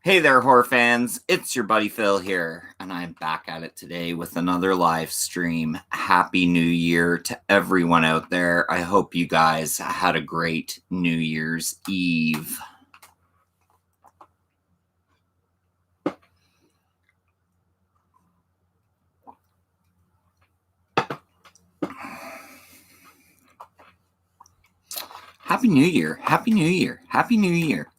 Hey there, horror fans. It's your buddy Phil here, and I'm back at it today with another live stream. Happy New Year to everyone out there. I hope you guys had a great New Year's Eve. Happy New Year. Happy New Year. Happy New Year.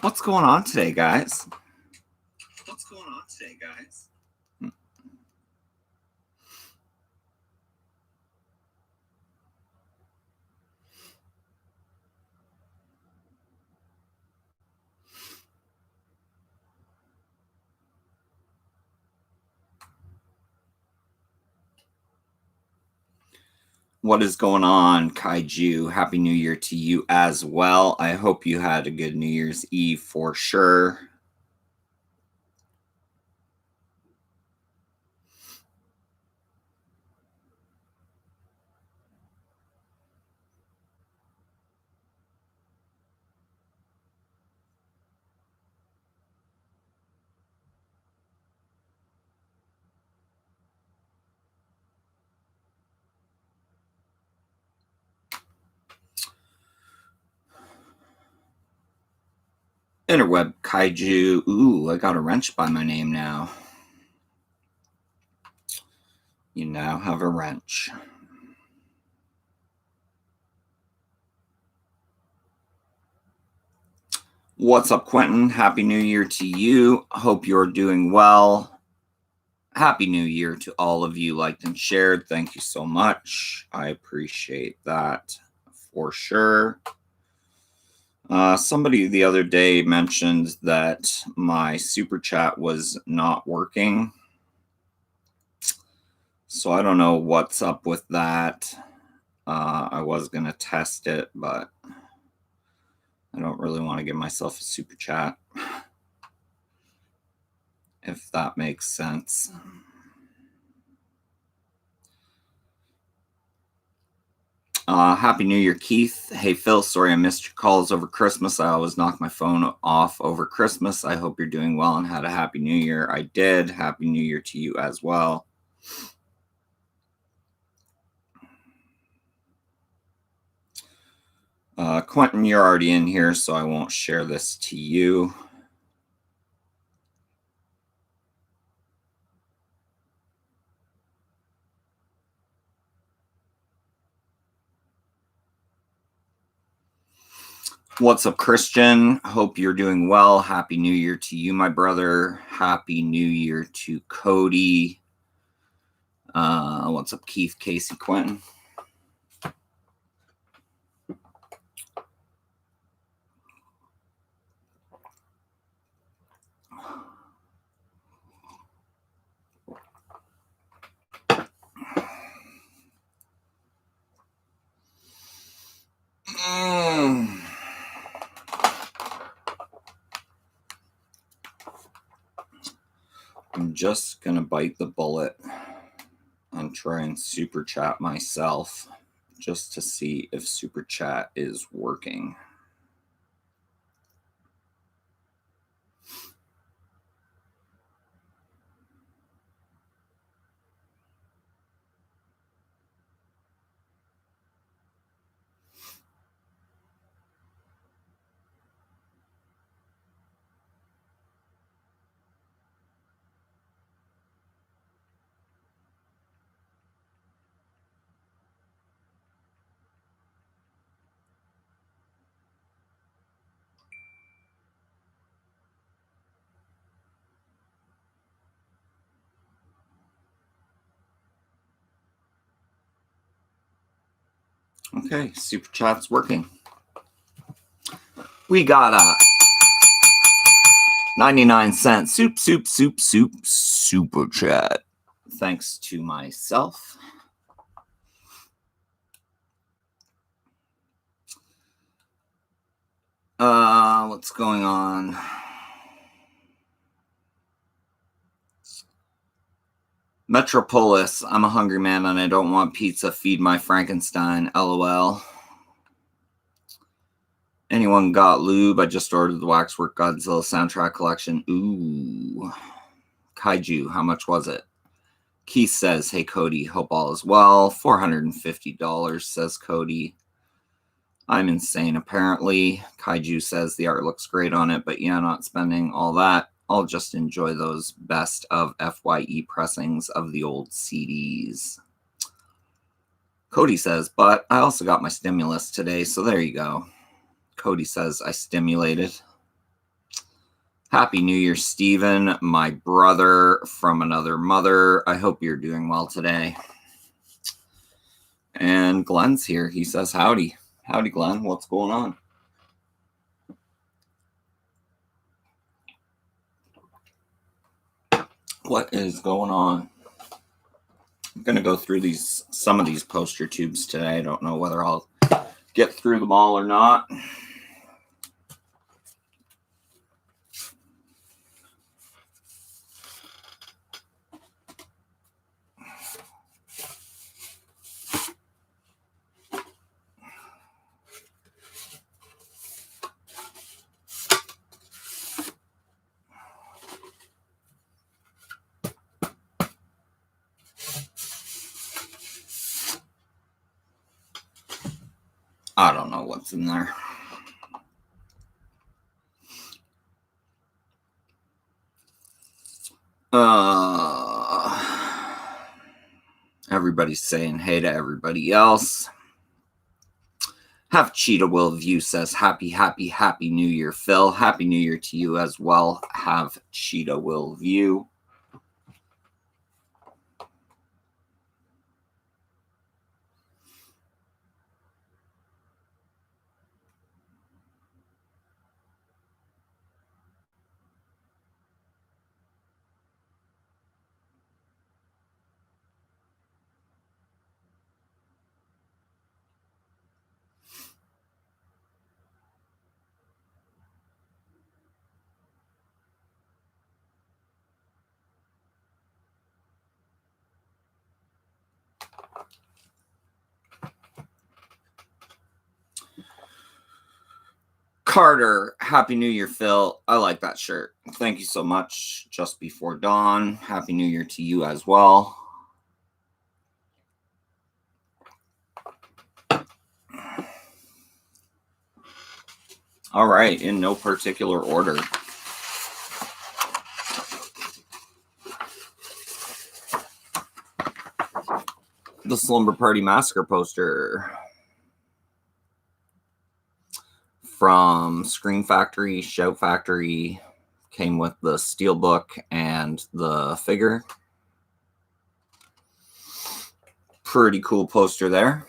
What's going on today, guys? What is going on, Kaiju? Happy New Year to you as well. I hope you had a good New Year's Eve for sure. Interweb Kaiju. Ooh, I got a wrench by my name now. You now have a wrench. What's up, Quentin? Happy New Year to you. Hope you're doing well. Happy New Year to all of you liked and shared. Thank you so much. I appreciate that for sure. Somebody the other day mentioned that my super chat was not working. So I don't know what's up with that. I was going to test it, but I don't really want to give myself a super chat, if that makes sense. Happy New Year, Keith. Hey, Phil, sorry I missed your calls over Christmas. I always knock my phone off over Christmas. I hope you're doing well and had a Happy New Year. I did. Happy New Year to you as well. Quentin, you're already in here, so I won't share this to you. What's up, Christian? Hope you're doing well. Happy New Year to you, my brother. Happy New Year to Cody. What's up, Keith, Casey, Quentin? I'm just going to bite the bullet and try and super chat myself just to see if super chat is working. Okay, super chat's working. We got a 99-cent super chat. Thanks to myself. What's going on? Metropolis, I'm a hungry man and I don't want pizza. Feed my Frankenstein. LOL. Anyone got lube? I just ordered the Waxwork Godzilla soundtrack collection. Ooh. Kaiju, how much was it? Keith says, hey, Cody, hope all is well. $450, says Cody. I'm insane, apparently. Kaiju says the art looks great on it, but yeah, not spending all that. I'll just enjoy those best of FYE pressings of the old CDs. Cody says, but I also got my stimulus today, so there you go. Cody says, I stimulated. Happy New Year, Steven, my brother from another mother. I hope you're doing well today. And Glenn's here. He says, howdy. Howdy, Glenn. What's going on? What is going on? I'm going to go through some of these poster tubes today. I don't know whether I'll get through them all or not. I don't know what's in there. Everybody's saying hey to everybody else. Have Cheetah Will View says, happy New Year, Phil. Happy New Year to you as well. Have Cheetah Will View. Carter, Happy New Year, Phil. I like that shirt. Thank you so much. Just Before Dawn. Happy New Year to you as well. All right, in no particular order. The Slumber Party Massacre poster from Scream Factory, Shout Factory. Came with the steelbook and the figure. Pretty cool poster there.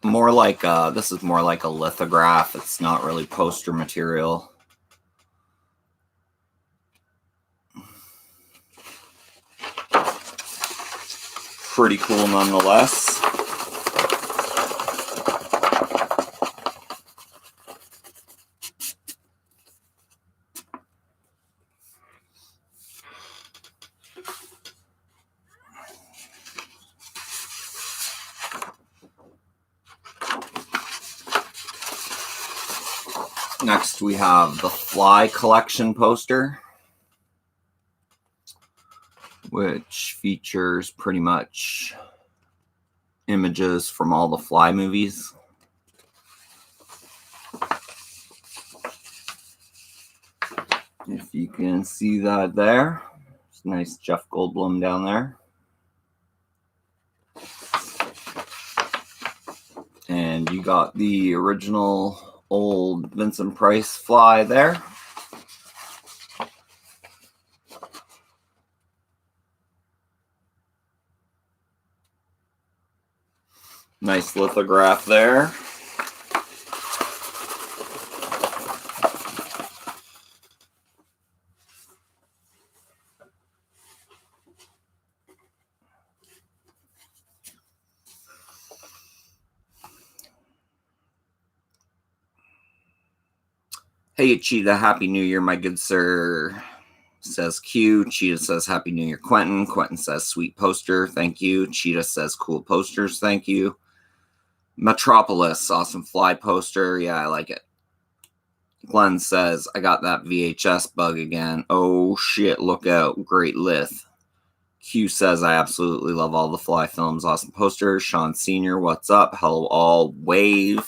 More like this is more like a lithograph. It's not really poster material. Pretty cool nonetheless. Next, we have the Fly Collection poster, which features pretty much images from all the Fly movies. If you can see that there, it's nice Jeff Goldblum down there. And you got the original old Vincent Price Fly there. Nice lithograph there. Hey, Cheetah, Happy New Year, my good sir, says Q. Cheetah says, Happy New Year, Quentin. Quentin says, sweet poster, thank you. Cheetah says, cool posters, thank you. Metropolis, awesome fly poster. Yeah, I like it. Glenn says, I got that VHS bug again. Oh, shit, look out. Great lith. Q says, I absolutely love all the fly films. Awesome posters. Sean Sr., what's up? Hello, all. Wave.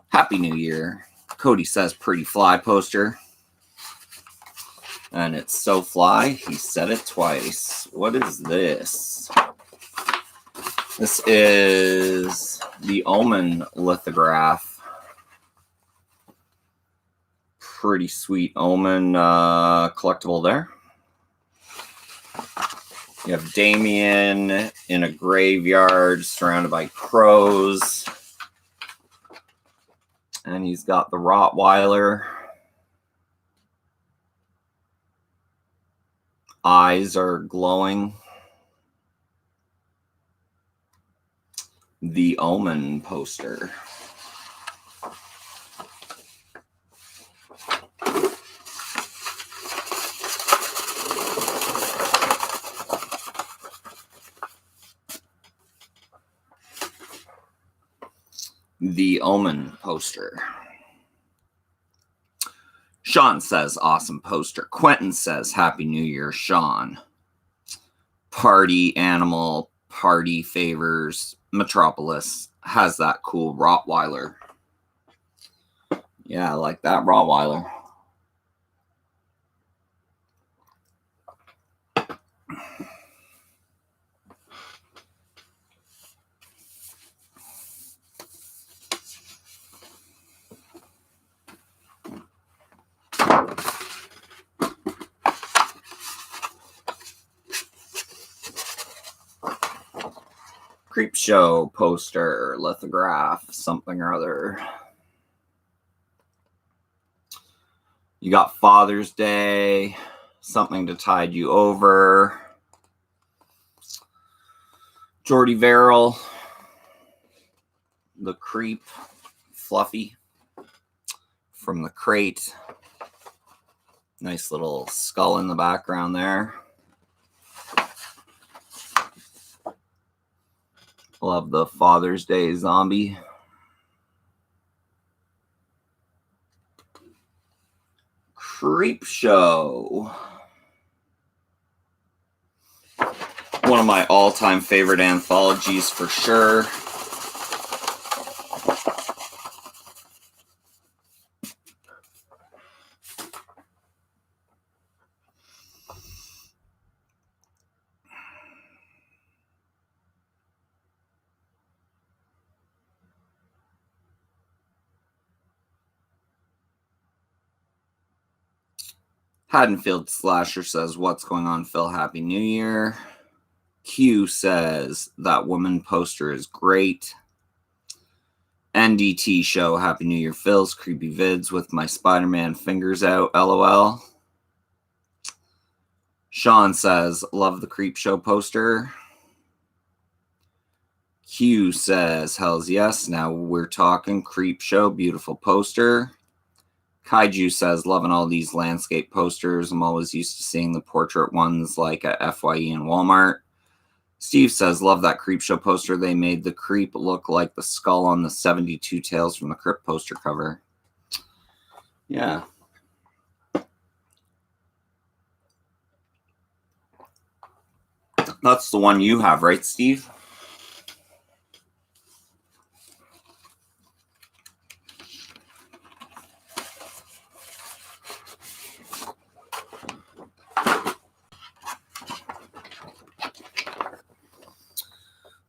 Happy New Year. Cody says, pretty fly poster. And it's so fly, he said it twice. What is this? This is the Omen lithograph. Pretty sweet Omen collectible there. You have Damien in a graveyard surrounded by crows. And he's got the Rottweiler. Eyes are glowing. The Omen poster. The Omen poster. Sean says, awesome poster. Quentin says, Happy New Year, Sean. Party animal, party favors. Metropolis has that cool Rottweiler. Yeah, I like that Rottweiler. Creep Show poster, lithograph, something or other. You got Father's Day, something to tide you over. Jordy Verrill, the Creep, Fluffy from the crate. Nice little skull in the background there. Love the Father's Day zombie. Creep Show. One of my all-time favorite anthologies for sure. Haddonfield Slasher says, what's going on, Phil? Happy New Year. Q says, that woman poster is great. NDT show, Happy New Year, Phil's creepy vids with my Spider-Man fingers out, LOL. Sean says, love the Creep Show poster. Q says, hells yes, now we're talking Creep Show, beautiful poster. Kaiju says, loving all these landscape posters. I'm always used to seeing the portrait ones like at FYE and Walmart. Steve says, love that Creep Show poster. They made the creep look like the skull on the 72 Tales from the Crypt poster cover. Yeah. That's the one you have, right, Steve?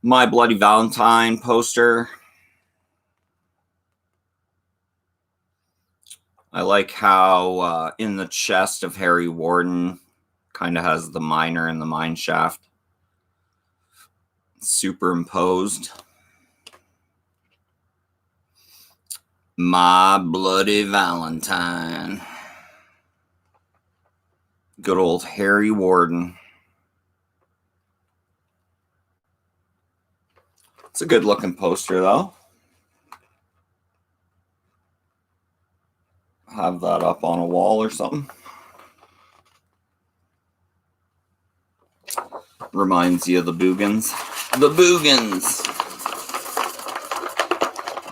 My Bloody Valentine poster. I like how in the chest of Harry Warden kind of has the miner and the mine shaft superimposed. My Bloody Valentine. Good old Harry Warden. It's a good looking poster though. Have that up on a wall or something. Reminds you of the Boogans. The Boogans!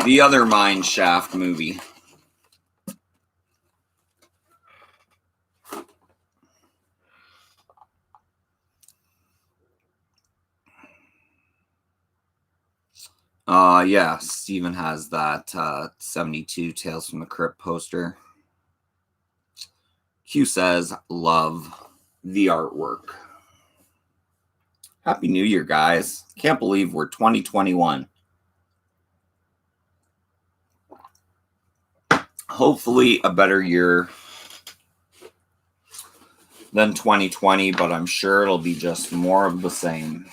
The other Mine Shaft movie. Yeah, Steven has that 72 Tales from the Crypt poster. Q says, love the artwork. Happy New Year, guys. Can't believe we're 2021. Hopefully a better year than 2020, but I'm sure it'll be just more of the same.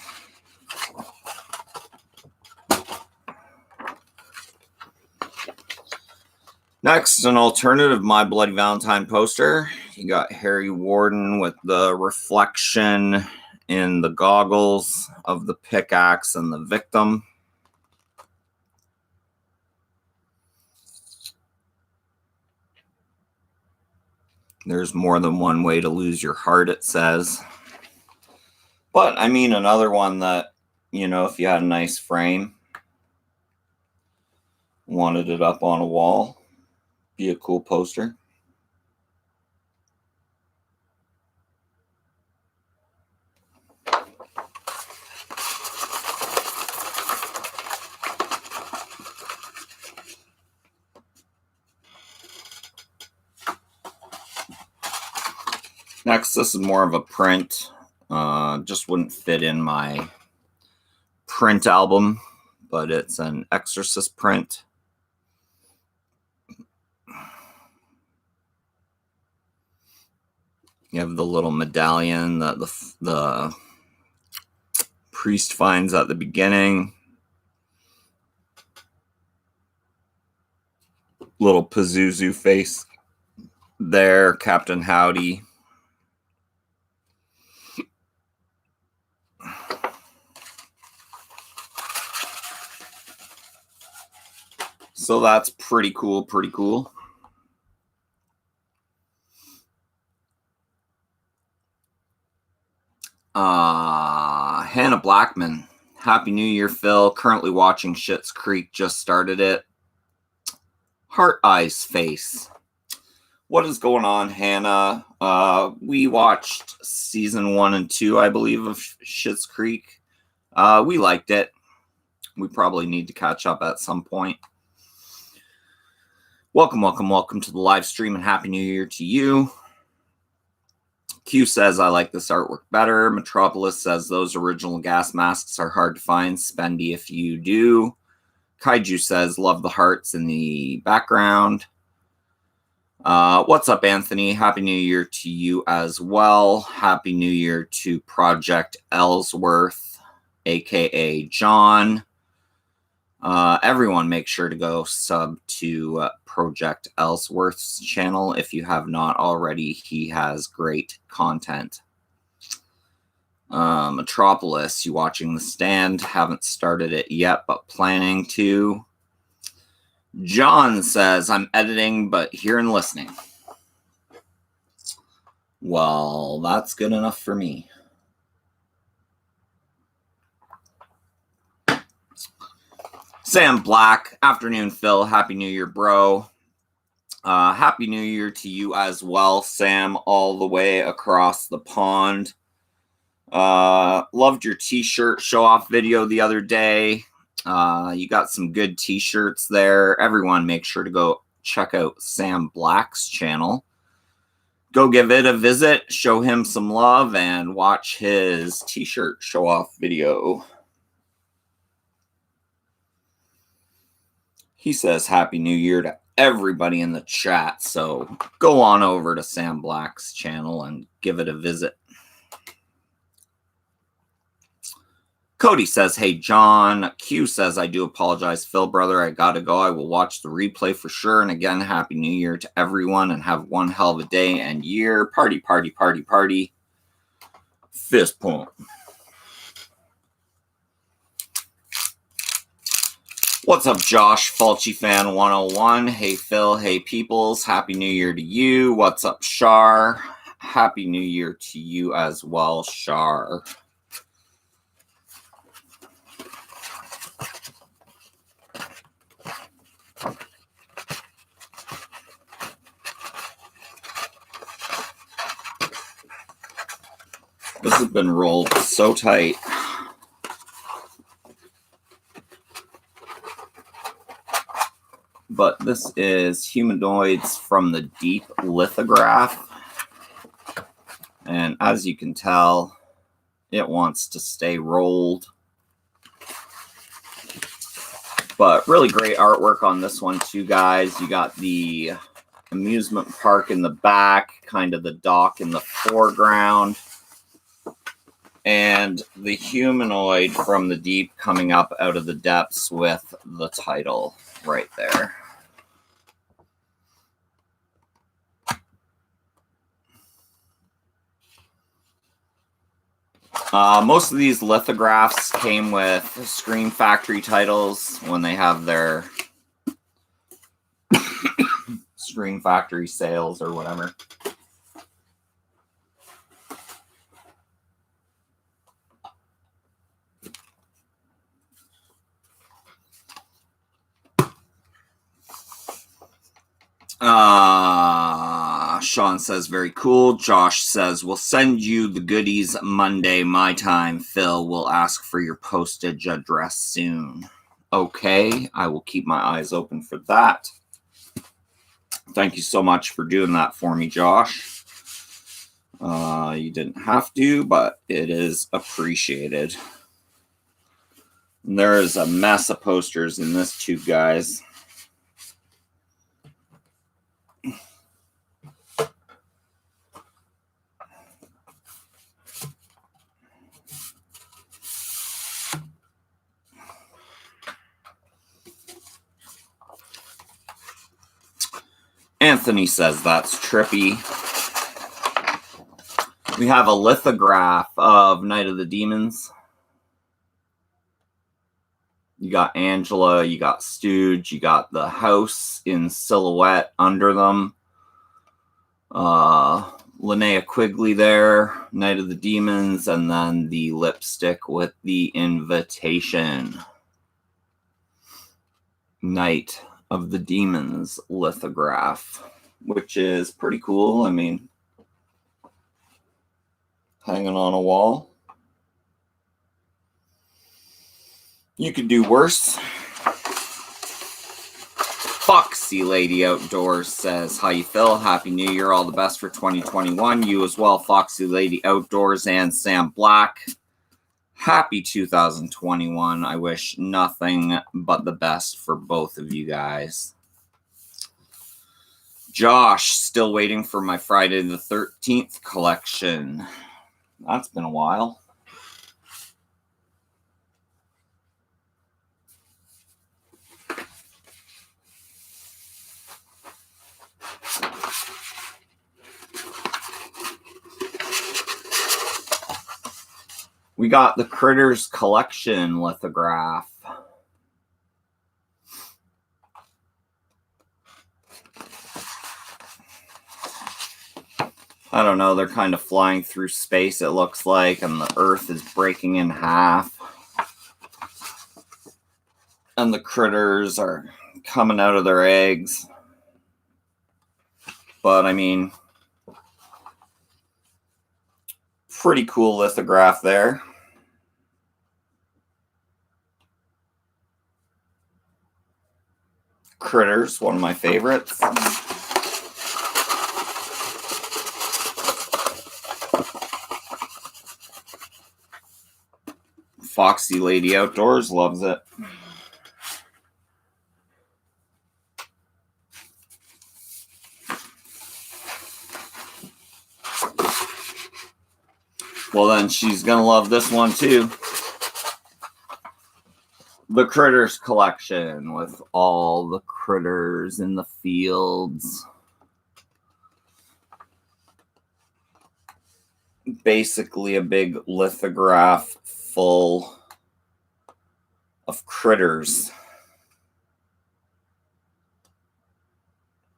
Next, an alternative My Bloody Valentine poster. You got Harry Warden with the reflection in the goggles of the pickaxe and the victim. There's more than one way to lose your heart, it says. But, I mean, another one that, you know, if you had a nice frame, wanted it up on a wall, be a cool poster. Next, this is more of a print. Just wouldn't fit in my print album, but it's an Exorcist print. You have the little medallion that the priest finds at the beginning. Little Pazuzu face there, Captain Howdy. So that's pretty cool, pretty cool. Hannah Blackman. Happy New Year, Phil. Currently watching Schitt's Creek. Just started it. Heart Eyes Face. What is going on, Hannah? We watched season 1 and 2, I believe, of Schitt's Creek. We liked it. We probably need to catch up at some point. Welcome, welcome, welcome to the live stream, and Happy New Year to you. Q says, I like this artwork better. Metropolis says, those original gas masks are hard to find. Spendy if you do. Kaiju says, love the hearts in the background. What's up, Anthony? Happy New Year to you as well. Happy New Year to Project Ellsworth, aka John. Everyone make sure to go sub to Project Ellsworth's channel if you have not already. He has great content. Metropolis, you watching The Stand? Haven't started it yet, but planning to. John says, I'm editing, but here and listening. Well, that's good enough for me. Sam Black, afternoon, Phil. Happy New Year, bro. Happy New Year to you as well, Sam, all the way across the pond. Loved your t-shirt show-off video the other day. You got some good t-shirts there. Everyone, make sure to go check out Sam Black's channel. Go give it a visit, show him some love, and watch his t-shirt show-off video. He says Happy New Year to everybody in the chat, so go on over to Sam Black's channel and give it a visit. Cody says, hey, John. Q says, I do apologize, Phil, brother. I got to go. I will watch the replay for sure. And again, Happy New Year to everyone and have one hell of a day and year. Party, party, party, party. Fist pump. What's up, Josh? Fulci Fan 101. Hey, Phil. Hey, peoples. Happy New Year to you. What's up, Shar? Happy New Year to you as well, Shar. This has been rolled so tight. But this is Humanoids from the Deep lithograph. And as you can tell, it wants to stay rolled. But really great artwork on this one too, guys. You got the amusement park in the back, kind of the dock in the foreground. And the humanoid from the deep coming up out of the depths with the title right there. Most of these lithographs came with Screen Factory titles when they have their Screen Factory sales or whatever. Sean says, very cool. Josh says, we'll send you the goodies Monday, my time. Phil will ask for your postage address soon. Okay, I will keep my eyes open for that. Thank you so much for doing that for me, Josh. You didn't have to, but it is appreciated. And there is a mess of posters in this too, guys. Anthony says that's trippy. We have a lithograph of Night of the Demons. You got Angela, you got Stooge, you got the house in silhouette under them. Linnea Quigley there, Night of the Demons, and then the lipstick with the invitation. Night of the Demons lithograph, which is pretty cool. I mean, hanging on a wall. You could do worse. Foxy Lady Outdoors says, how you feel? Happy New Year. All the best for 2021. You as well, Foxy Lady Outdoors and Sam Black. Happy 2021. I wish nothing but the best for both of you guys. Josh, still waiting for my Friday the 13th collection. That's been a while. We got the Critters Collection lithograph. I don't know, they're kind of flying through space, it looks like, and the Earth is breaking in half. And the critters are coming out of their eggs. But, I mean, pretty cool lithograph there. Critters, one of my favorites. Foxy Lady Outdoors loves it. Well, then she's going to love this one too. the critters collection with all the critters in the fields. Basically a big lithograph full of critters.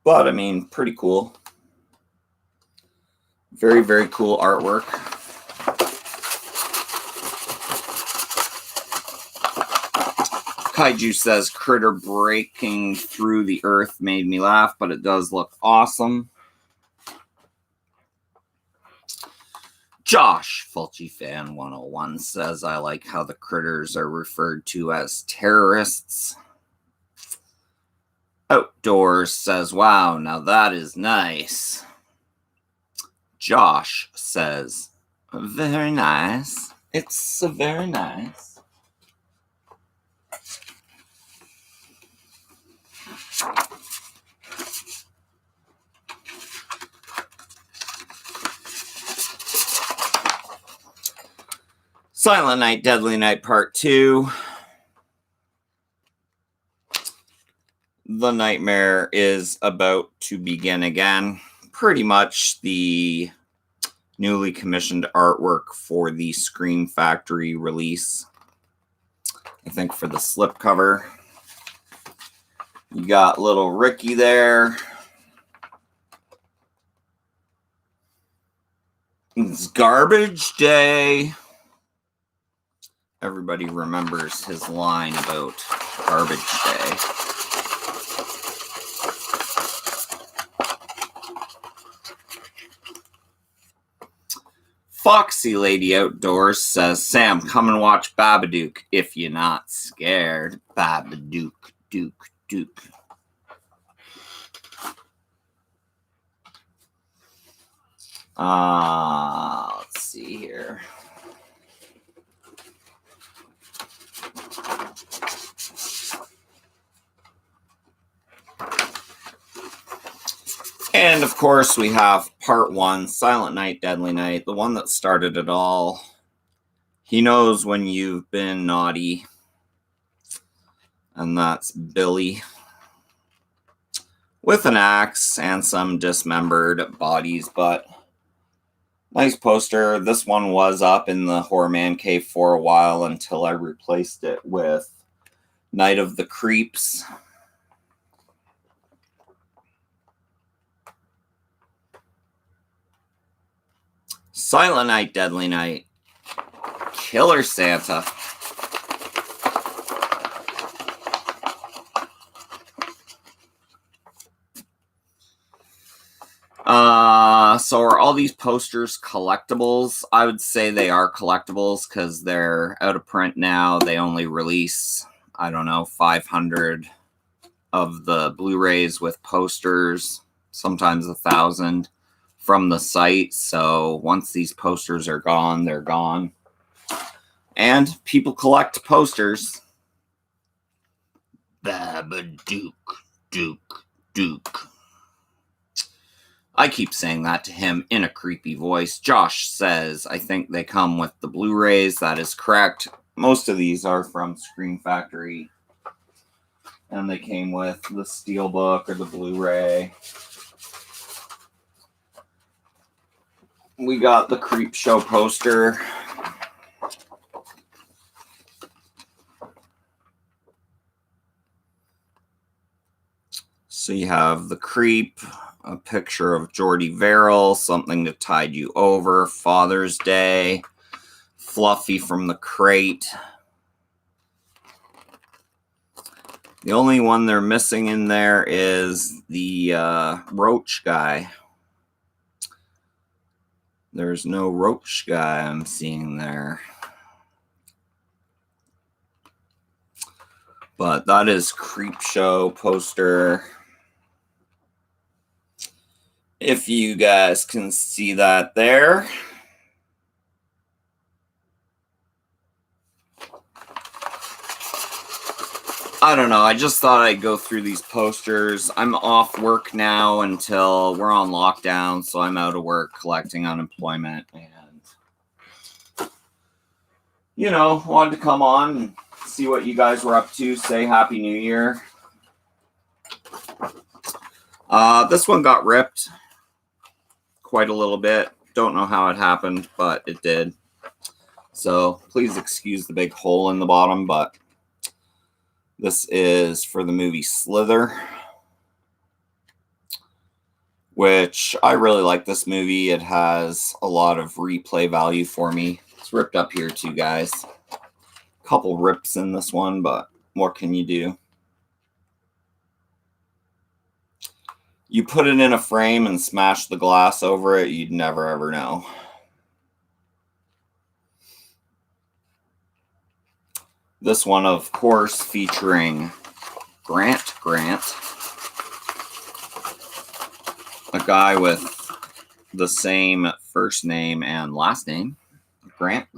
But I mean, pretty cool. Very, very cool artwork. Kaiju says critter breaking through the earth made me laugh, but it does look awesome. Josh, Fulci Fan 101 says, I like how the critters are referred to as terrorists. Outdoors says, wow, now that is nice. Josh says, very nice. It's very nice. Silent Night, Deadly Night Part 2. The nightmare is about to begin again. Pretty much the newly commissioned artwork for the Scream Factory release. I think for the slipcover. You got little Ricky there. It's garbage day. Everybody remembers his line about garbage day. Foxy Lady Outdoors says, Sam, come and watch Babadook if you're not scared. Babadook, Duke, Duke. Let's see here. And of course, we have part 1, Silent Night, Deadly Night, the one that started it all. He knows when you've been naughty. And that's Billy. With an axe and some dismembered bodies, but nice poster. This one was up in the Horror Man Cave for a while until I replaced it with Night of the Creeps. Silent Night, Deadly Night. Killer Santa. So are all these posters collectibles? I would say they are collectibles because they're out of print now. They only release, I don't know, 500 of the Blu-rays with posters, sometimes 1,000 from the site. So once these posters are gone, they're gone. And people collect posters. Babadook, Duke, Duke. I keep saying that to him in a creepy voice. Josh says, I think they come with the Blu-rays. That is correct. Most of these are from Scream Factory. And they came with the Steelbook or the Blu-ray. We got the Creep Show poster. So you have the Creep, a picture of Jordy Verrill, Something to Tide You Over, Father's Day, Fluffy from the Crate. The only one they're missing in there is the Roach guy. There's no Roach guy I'm seeing there. But that is Creep Show poster. If you guys can see that there. I don't know. I just thought I'd go through these posters. I'm off work now until we're on lockdown, so I'm out of work collecting unemployment. And, you know, wanted to come on and see see what you guys were up to. Say Happy New Year. This one got ripped quite a little bit. Don't know how it happened, but it did. So please excuse the big hole in the bottom, but this is for the movie Slither, which I really like this movie. It has a lot of replay value for me. It's ripped up here too, guys. Couple rips in this one, but what can you do? You put it in a frame and smash the glass over it, you'd never ever know. This one, of course, featuring Grant, a guy with the same first name and last name, Grant.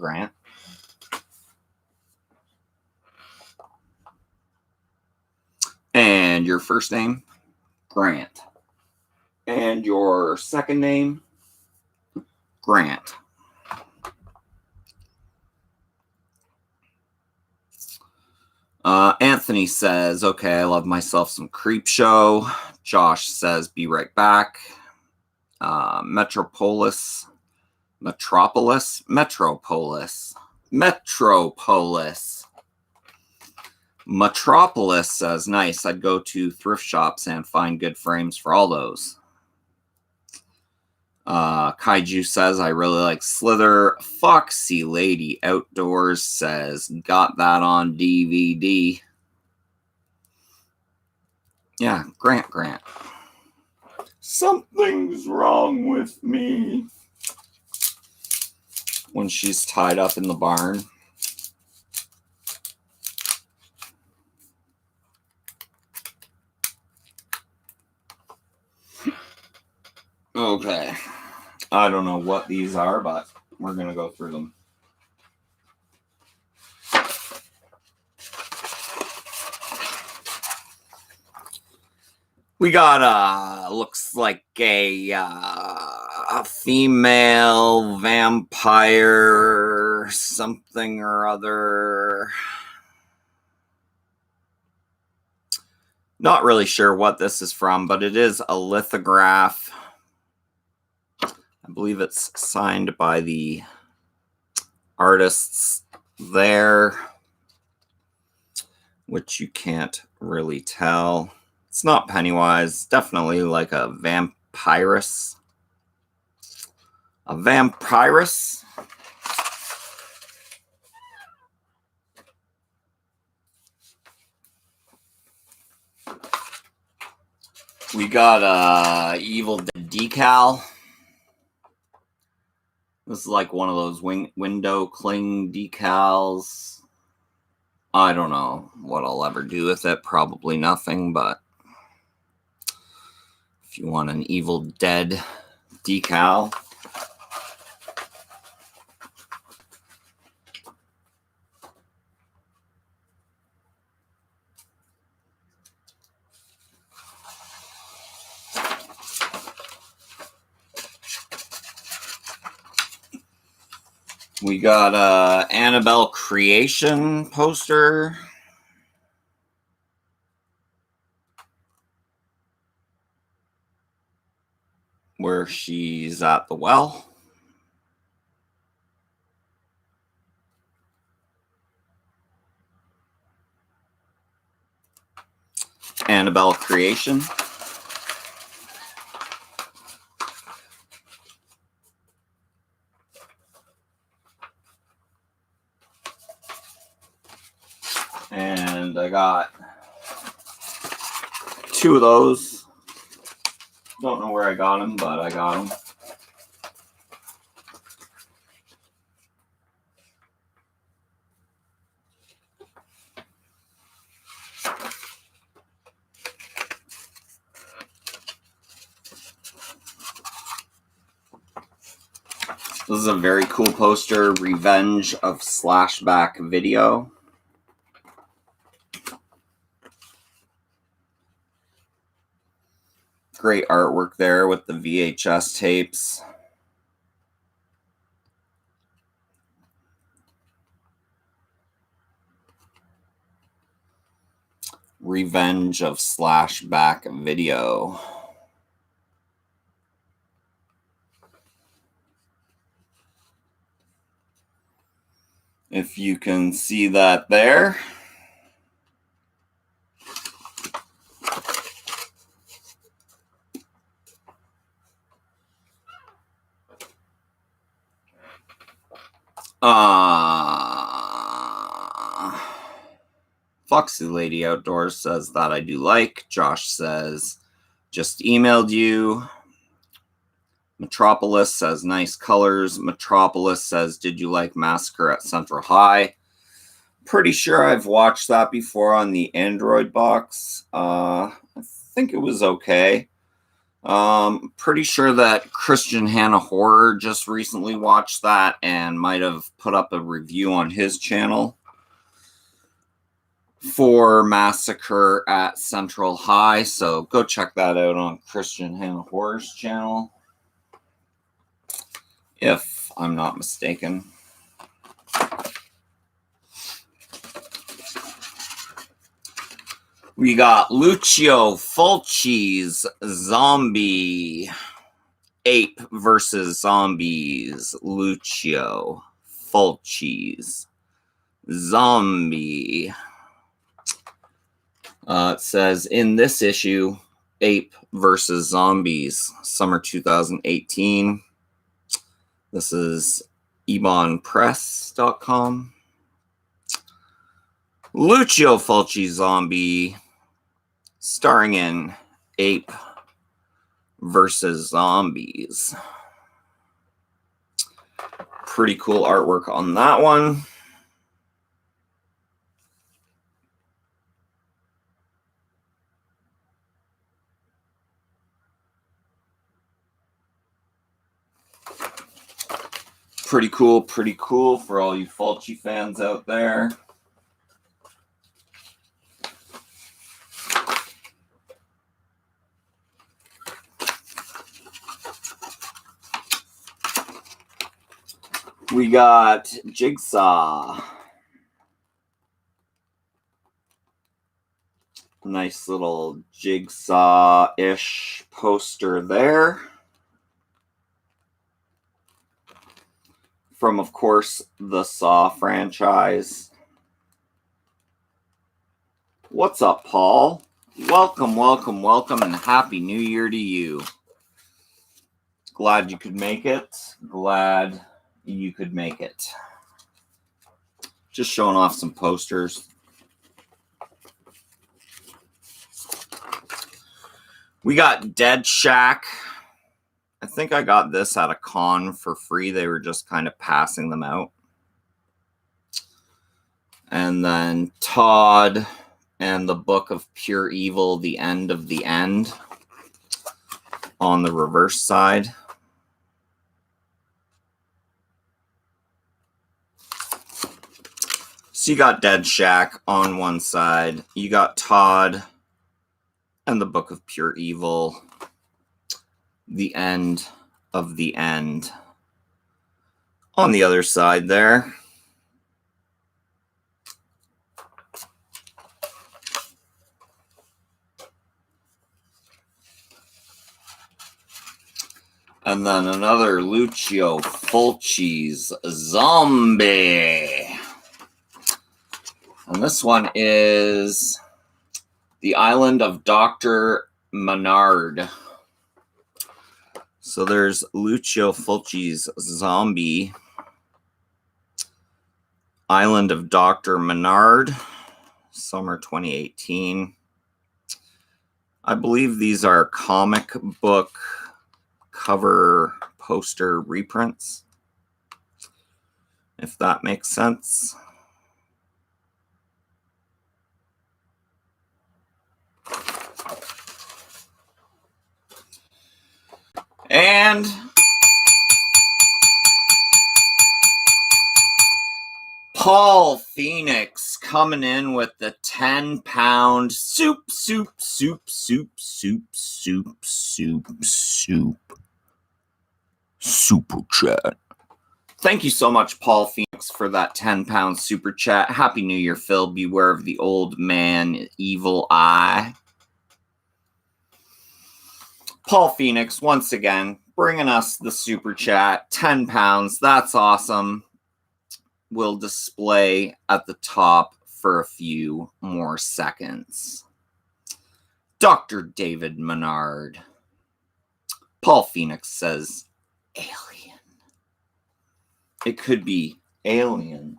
And your first name, Grant. And your second name, Grant. Anthony says, okay, I love myself some Creep Show. Josh says, be right back. Metropolis says, nice. I'd go to thrift shops and find good frames for all those. Kaiju says, I really like Slither. Foxy Lady Outdoors says, got that on DVD. Yeah, Grant. Something's wrong with me. When she's tied up in the barn. Okay. I don't know what these are, but we're going to go through them. We got, looks like a female vampire something or other. Not really sure what this is from, but it is a lithograph. I believe it's signed by the artists there, which you can't really tell. It's not Pennywise, definitely like a vampirus. A vampirus. We got Evil Dead decal. This is like one of those window cling decals. I don't know what I'll ever do with it. Probably nothing, but if you want an Evil Dead decal. We got Annabelle Creation poster. Where she's at the well. Annabelle Creation. And I got 2 of those. Don't know where I got them, but I got them. This is a very cool poster, Revenge of Slashback Video. Great artwork there with the VHS tapes. Revenge of Slashback video. If you can see that there. Foxy Lady Outdoors says that I do like. Josh says, just emailed you. Metropolis says, nice colors. Metropolis says, did you like Massacre at Central High? Pretty sure I've watched that before on the Android box. I think it was okay. Pretty sure that Christian Hannah Horror just recently watched that and might have put up a review on his channel for Massacre at Central High. So go check that out on Christian Hannah Horror's channel, if I'm not mistaken. We got Lucio Fulci's Zombie. Ape versus Zombies. Lucio Fulci's Zombie. It says, in this issue, Ape versus Zombies, summer 2018. This is ebonpress.com. Lucio Fulci Zombie, starring in Ape versus Zombies. Pretty cool artwork on that one. Pretty cool for all you Fulci fans out there. We got Jigsaw. Nice little Jigsaw-ish poster there. From, of course, the Saw franchise. What's up, Paul? Welcome, and Happy New Year to you. Glad you could make it. Glad you could make it. Just showing off some posters. We got Dead Shack. I think I got this at a con for free. They were just kind of passing them out. And then Todd and the Book of Pure Evil, The End of the End, on the reverse side. So you got Dead Shack on one side. You got Todd and the Book of Pure Evil, The End of the End, on the other side there. And then another Lucio Fulci's Zombie. And this one is The Island of Dr. Menard. So there's Lucio Fulci's Zombie. Island of Dr. Menard, summer 2018. I believe these are comic book cover poster reprints, if that makes sense. And Paul Phoenix coming in with the 10-pound super chat. Thank you so much, Paul Phoenix, for that 10-pound super chat. Happy New Year, Phil. Beware of the old man, evil eye. Paul Phoenix, once again, bringing us the super chat. 10 pounds. That's awesome. We'll display at the top for a few more seconds. Dr. David Menard. Paul Phoenix says, alien. It could be aliens.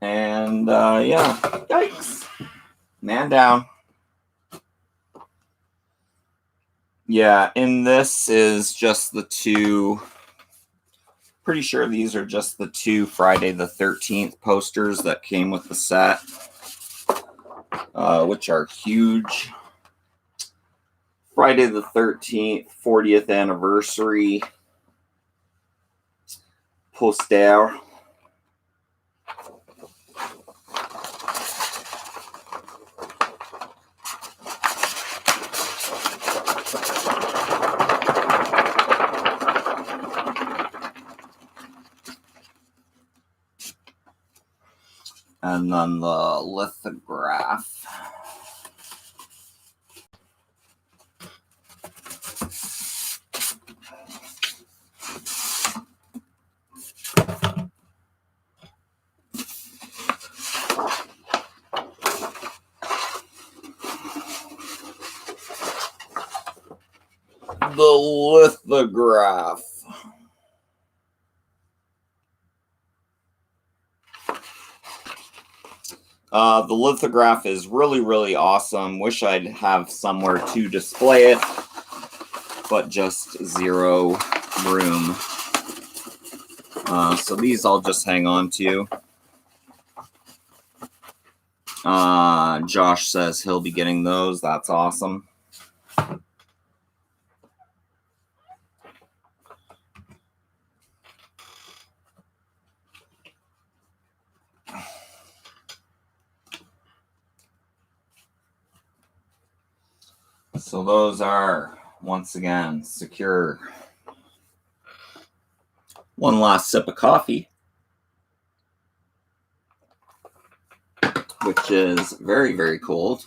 And, yeah. Yikes. Man down. Yeah, and this is just the two. Pretty sure these are just the two Friday the 13th posters that came with the set, which are huge. Friday the 13th, 40th anniversary poster. And then the lithograph. The lithograph. The lithograph is really, really awesome. Wish I'd have somewhere to display it, but just zero room. So these I'll just hang on to. Josh says he'll be getting those. That's awesome. So those are, once again, secure. One last sip of coffee, which is very, very cold.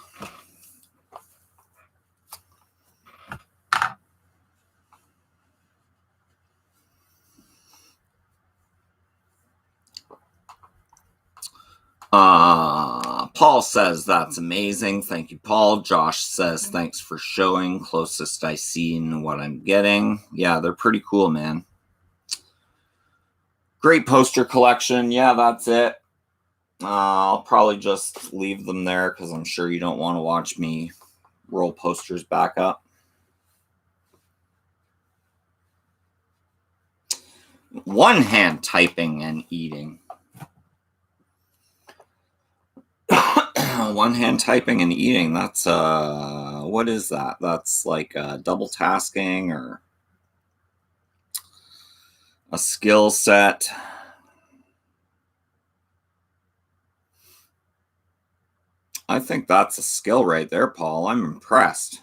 Paul says that's amazing. Thank you, Paul. Josh says thanks for showing. Closest I seen what I'm getting. Yeah, they're pretty cool, man. Great poster collection. Yeah, that's it. I'll probably just leave them there because I'm sure you don't want to watch me roll posters back up. One hand typing and eating. One hand typing and eating. That's what is that? That's like double tasking or a skill set. I think that's a skill right there, Paul. I'm impressed.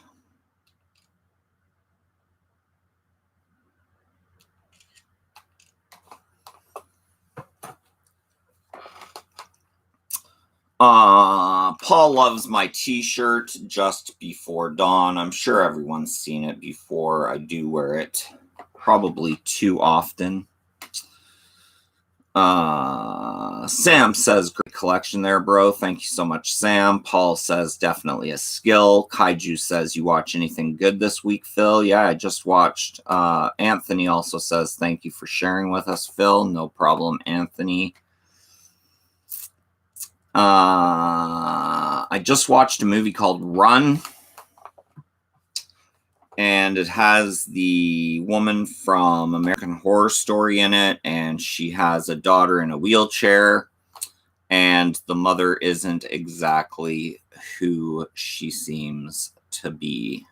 Paul loves my t-shirt just before dawn. I'm sure everyone's seen it before. I do wear it probably too often. Sam says, great collection there, bro. Thank you so much, Sam. Paul says, definitely a skill. Kaiju says, you watch anything good this week, Phil? Yeah, I just watched. Anthony also says, thank you for sharing with us, Phil. No problem, Anthony. I just watched a movie called Run. And it has the woman from American Horror Story in it, and she has a daughter in a wheelchair, and the mother isn't exactly who she seems to be.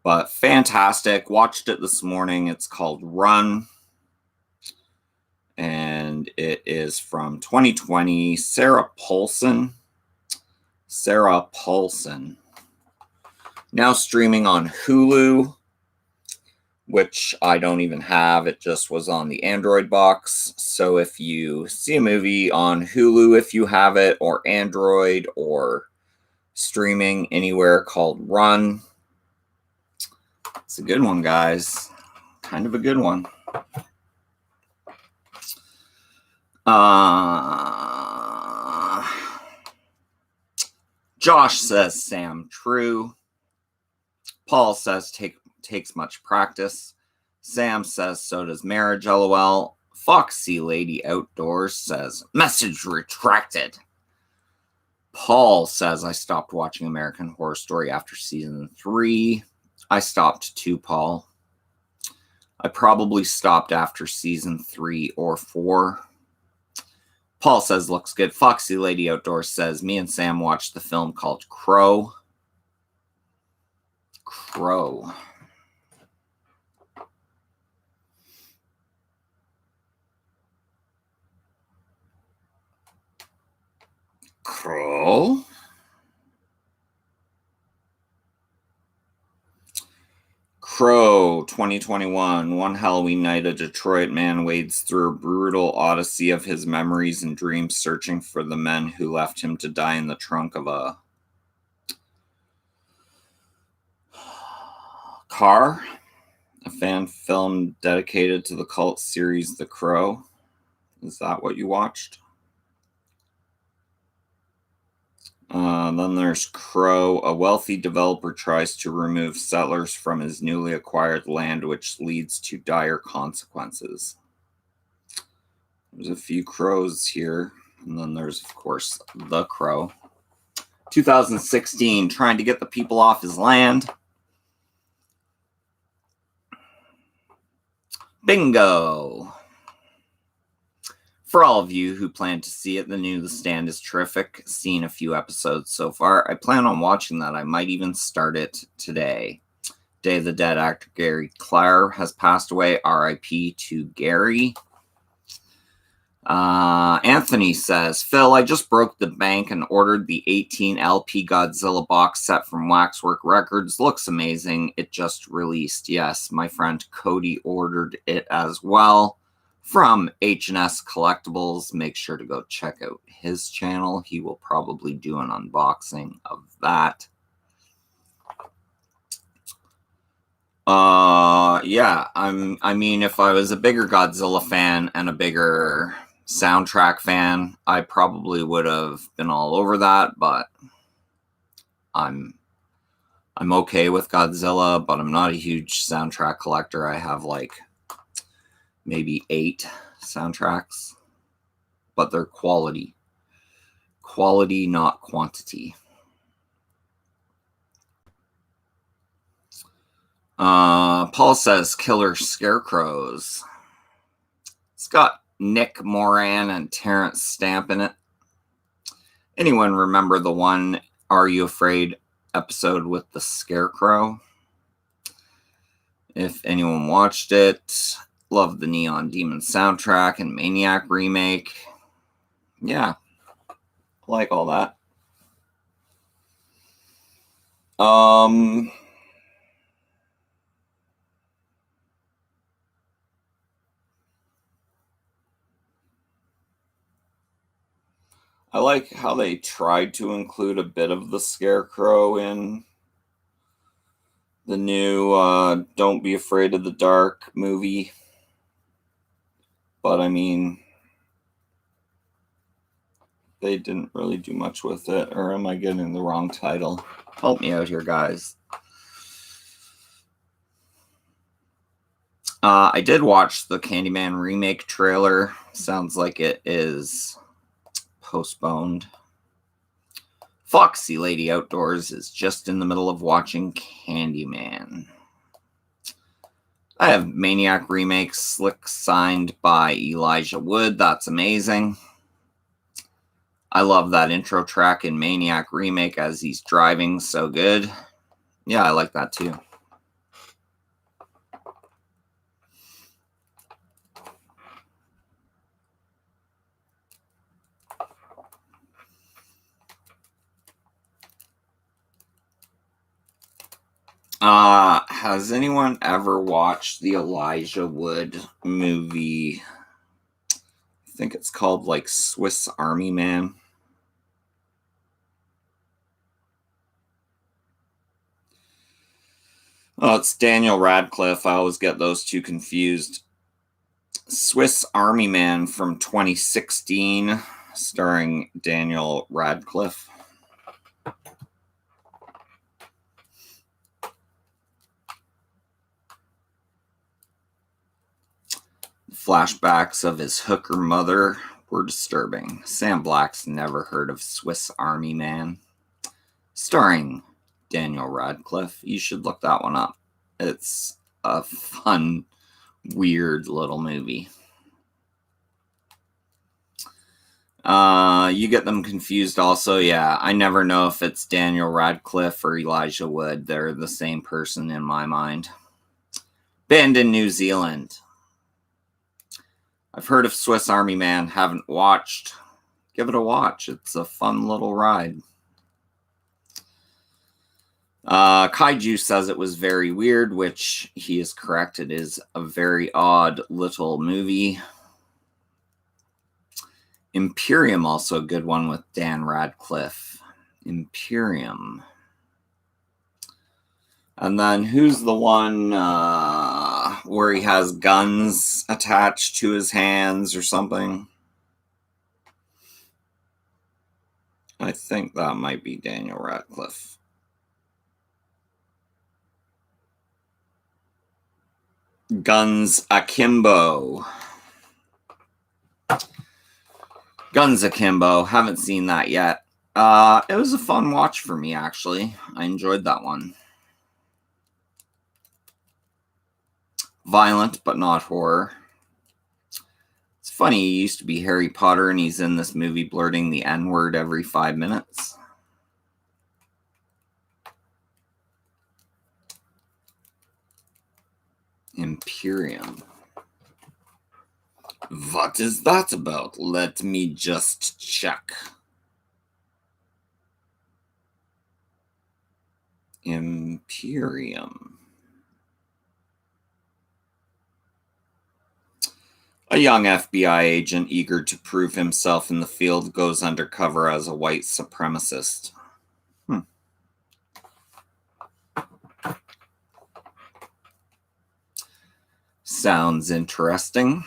But fantastic. Watched it this morning. It's called Run, and it is from 2020. Sarah Paulson. Now streaming on Hulu which I don't even have. It just was on the Android box. So if you see a movie on Hulu, if you have it, or Android, or streaming anywhere called Run, it's a good one, guys. Kind of a good one. Josh says Sam true. Paul says takes much practice. Sam says so does marriage, lol. Foxy Lady Outdoors says message retracted. Paul says I stopped watching American Horror Story after season 3. I stopped too, Paul. I probably stopped after season 3 or 4. Paul says looks good. Foxy Lady Outdoors says me and Sam watched the film called Crow. Crow. Crow? Crow 2021. One Halloween night, a Detroit man wades through a brutal odyssey of his memories and dreams, searching for the men who left him to die in the trunk of a car. A fan film dedicated to the cult series The Crow. Is that what you watched? Then there's Crow. A wealthy developer tries to remove settlers from his newly acquired land, which leads to dire consequences. There's a few crows here. And then there's, of course, The Crow. 2016, trying to get the people off his land. Bingo! For all of you who plan to see it, the new The Stand is terrific. Seen a few episodes so far. I plan on watching that. I might even start it today. Day of the Dead actor Gary Clare has passed away. R.I.P. to Gary. Anthony says, Phil, I just broke the bank and ordered the 18 LP Godzilla box set from Waxwork Records. Looks amazing. It just released. Yes, my friend Cody ordered it as well from H&S Collectibles. Make sure to go check out his channel. He will probably do an unboxing of that. Yeah, I mean, if I was a bigger Godzilla fan and a bigger soundtrack fan, I probably would have been all over that, but I'm okay with Godzilla, but I'm not a huge soundtrack collector. I have like maybe 8 soundtracks, but they're quality. Quality, not quantity. Paul says Killer Scarecrows. It's got Nick Moran and Terrence Stamp in it. Anyone remember the one Are You Afraid episode with the Scarecrow? If anyone watched it, love the Neon Demon soundtrack and Maniac remake. Yeah, I like all that. I like how they tried to include a bit of the Scarecrow in the new Don't Be Afraid of the Dark movie. But I mean, they didn't really do much with it. Or am I getting the wrong title? Help me out here, guys. I did watch the Candyman remake trailer. Sounds like it is postponed. Foxy Lady Outdoors is just in the middle of watching Candyman. I have Maniac Remake Slick signed by Elijah Wood. That's amazing. I love that intro track in Maniac Remake as he's driving. So good. Yeah, I like that too. Has anyone ever watched the Elijah Wood movie? I think it's called like Swiss Army Man. Oh, it's Daniel Radcliffe. I always get those two confused. Swiss Army Man from 2016, starring Daniel Radcliffe. Flashbacks of his hooker mother were disturbing. Sam Black's never heard of Swiss Army Man, starring Daniel Radcliffe. You should look that one up. It's a fun, weird little movie. You get them confused also. Yeah, I never know if it's Daniel Radcliffe or Elijah Wood. They're the same person in my mind. Banned in New Zealand. I've heard of Swiss Army Man, haven't watched. Give it a watch. It's a fun little ride. Kaiju says it was very weird, which he is correct. It is a very odd little movie. Imperium, also a good one with Dan Radcliffe. Imperium. And then who's the one where he has guns attached to his hands or something? I think that might be Daniel Radcliffe. Guns Akimbo. Guns Akimbo. Haven't seen that yet. It was a fun watch for me, actually. I enjoyed that one. Violent, but not horror. It's funny, he used to be Harry Potter, and he's in this movie blurting the N-word every 5 minutes. Imperium. What is that about? Let me just check. Imperium. A young FBI agent eager to prove himself in the field goes undercover as a white supremacist. Sounds interesting.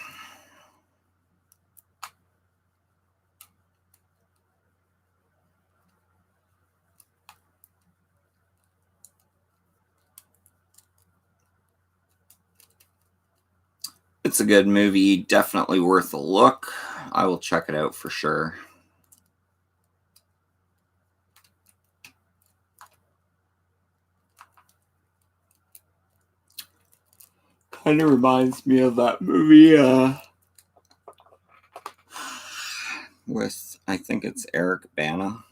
It's a good movie, definitely worth a look. I will check it out for sure. Kind of reminds me of that movie with, I think it's Eric Bana.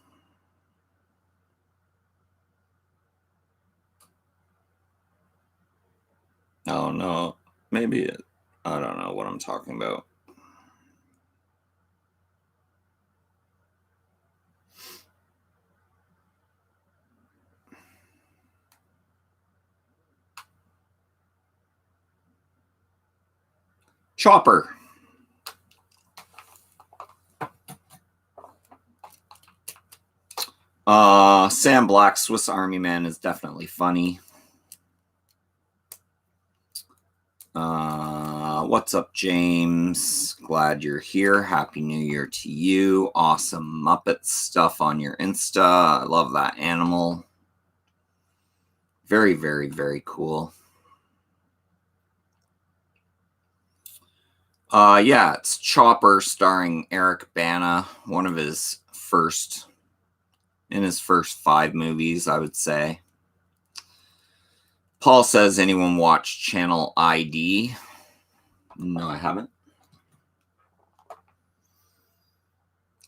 Oh no, maybe I don't know what I'm talking about. Chopper. Sam Black's Swiss Army Man is definitely funny. What's up, James? Glad you're here. Happy New Year to you. Awesome Muppet stuff on your Insta. I love that animal. Very, very, very cool. Yeah, it's Chopper starring Eric Bana, one of his first, in his first 5 movies, I would say. Paul says, anyone watch Channel ID? No, I haven't.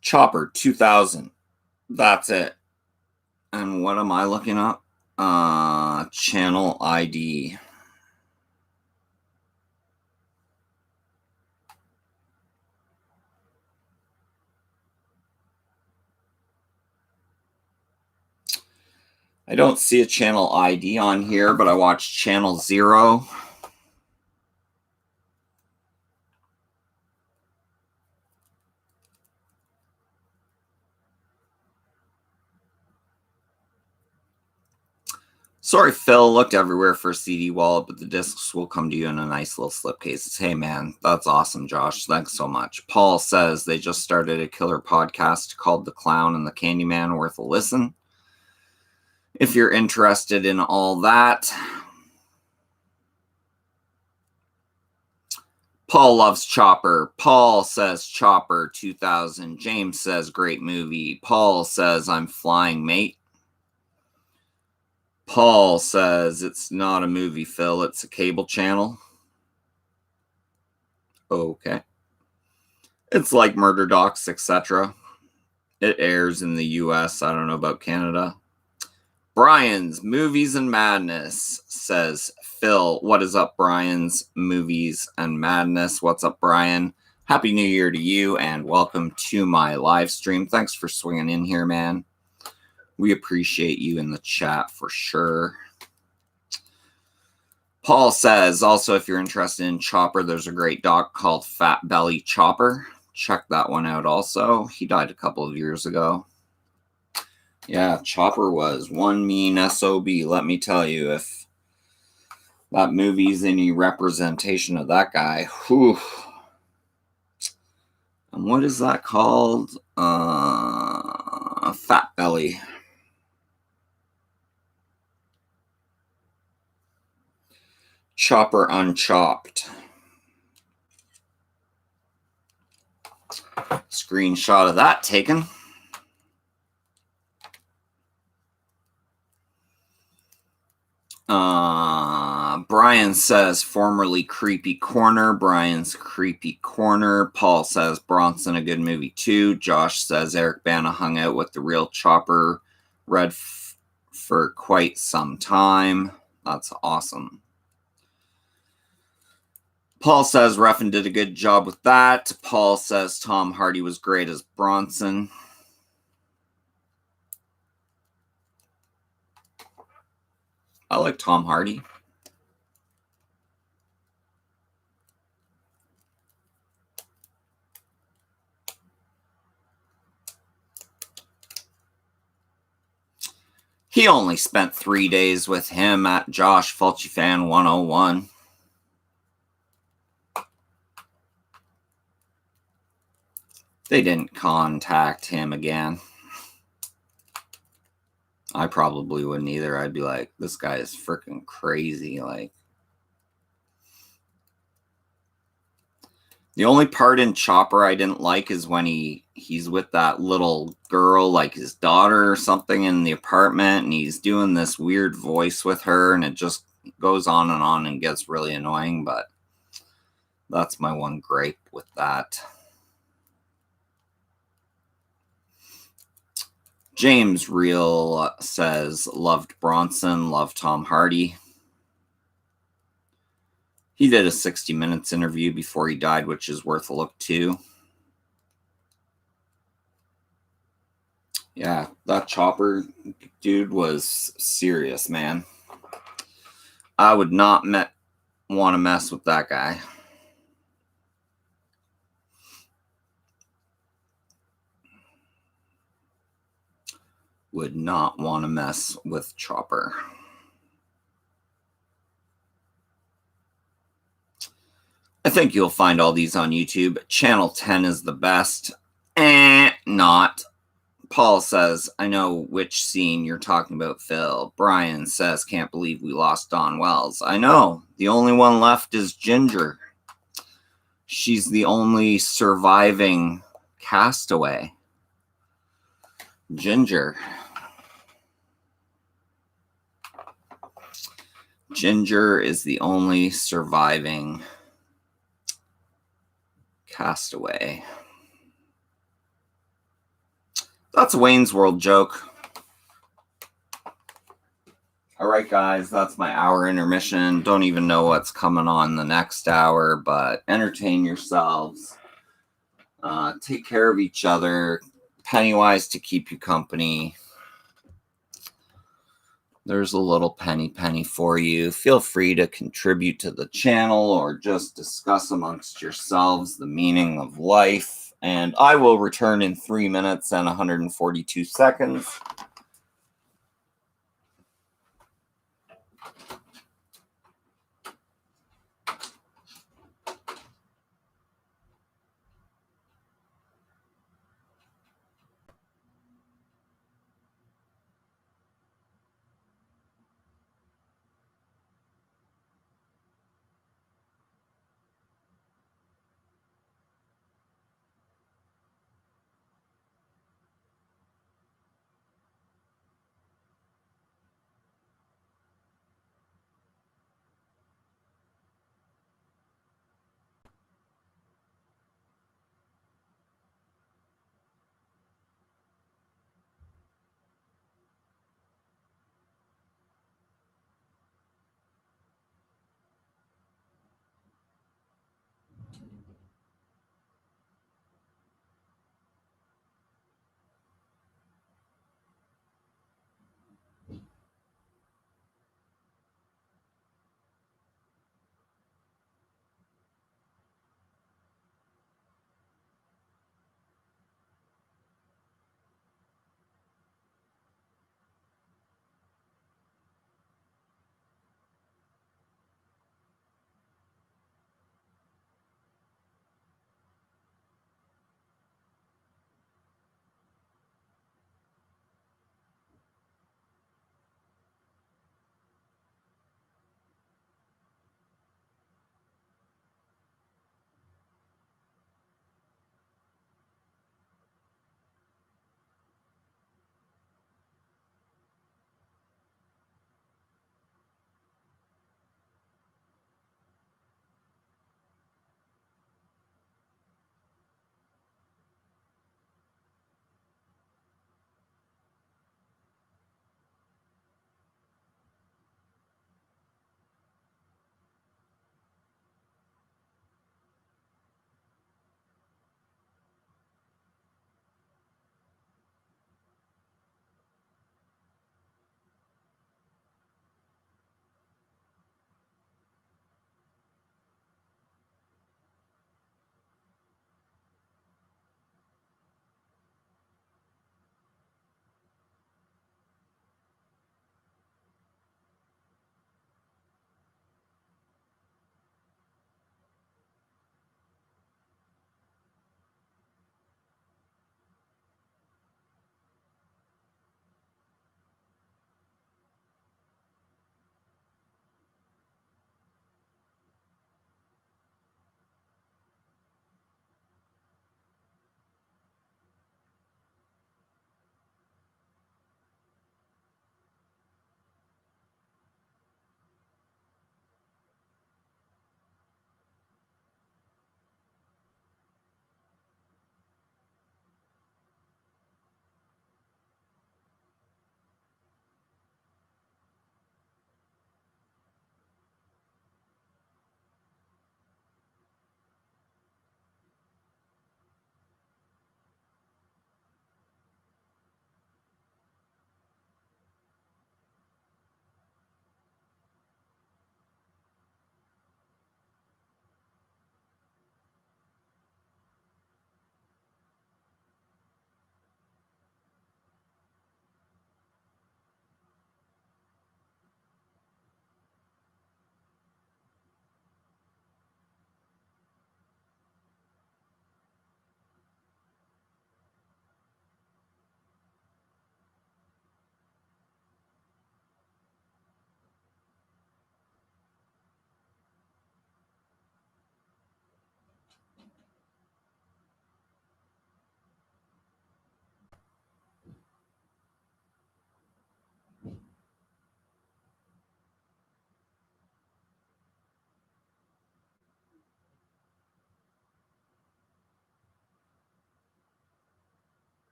Chopper 2000. That's it. And what am I looking up? Channel ID. I don't see a channel ID on here, but I watched channel 0. Sorry, Phil. Looked everywhere for a CD wallet, but the discs will come to you in a nice little slipcase. Hey, man, that's awesome, Josh. Thanks so much. Paul says they just started a killer podcast called The Clown and the Candyman, worth a listen. If you're interested in all that. Paul loves Chopper. Paul says Chopper 2000. James says great movie. Paul says I'm flying, mate. Paul says it's not a movie, Phil. It's a cable channel. Okay. It's like Murder Docs, etc. It airs in the US. I don't know about Canada. Brian's Movies and Madness says, Phil, what is up, Brian's Movies and Madness? What's up, Brian? Happy New Year to you, and welcome to my live stream. Thanks for swinging in here, man. We appreciate you in the chat for sure. Paul says, also, if you're interested in Chopper, there's a great doc called Fat Belly Chopper. Check that one out also. He died a couple of years ago. Yeah, Chopper was one mean SOB, let me tell you. If that movie's any representation of that guy, whew. And what is that called? Fat Belly. Chopper Unchopped. Screenshot of that taken. Brian says formerly Creepy Corner. Brian's Creepy Corner. Paul says Bronson, a good movie too. Josh says Eric Bana hung out with the real Chopper. Read for quite some time. That's awesome. Paul says Ruffin did a good job with that. Paul says Tom Hardy was great as Bronson. I like Tom Hardy. He only spent 3 days with him at Josh Fulci Fan 101. They didn't contact him again. I probably wouldn't either. I'd be like, this guy is freaking crazy. Like, the only part in Chopper I didn't like is when he's with that little girl, like his daughter or something, in the apartment, and he's doing this weird voice with her, and it just goes on and gets really annoying. But that's my one gripe with that. James Real says, loved Bronson, loved Tom Hardy. He did a 60 Minutes interview before he died, which is worth a look too. Yeah, that Chopper dude was serious, man. I would not want to mess with that guy. Would not want to mess with Chopper. I think you'll find all these on YouTube. Channel 10 is the best. Not. Paul says, I know which scene you're talking about, Phil. Brian says, can't believe we lost Dawn Wells. I know. The only one left is Ginger. She's the only surviving castaway. Ginger. Ginger is the only surviving castaway. That's a Wayne's World joke. All right, guys, that's my hour intermission. Don't even know what's coming on the next hour, but entertain yourselves. Take care of each other. Pennywise to keep you company. there's a little penny for you. Feel free to contribute to the channel or just discuss amongst yourselves the meaning of life. And I will return in 3 minutes and 142 seconds.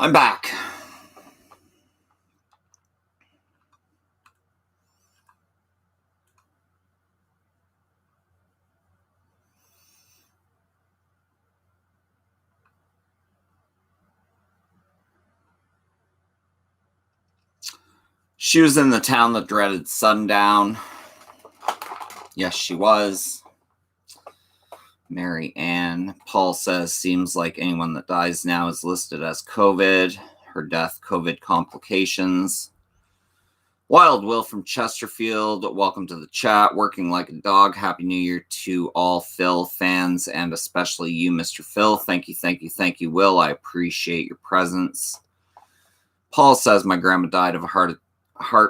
I'm back. She was in the town that dreaded sundown. Yes, she was. Mary Ann. Paul says, seems like anyone that dies now is listed as COVID. Her death, COVID complications. Wild Will from Chesterfield, welcome to the chat. Working like a dog. Happy New Year to all Phil fans and especially you, Mr. Phil. Thank you, thank you, thank you, Will. I appreciate your presence. Paul says, my grandma died of a heart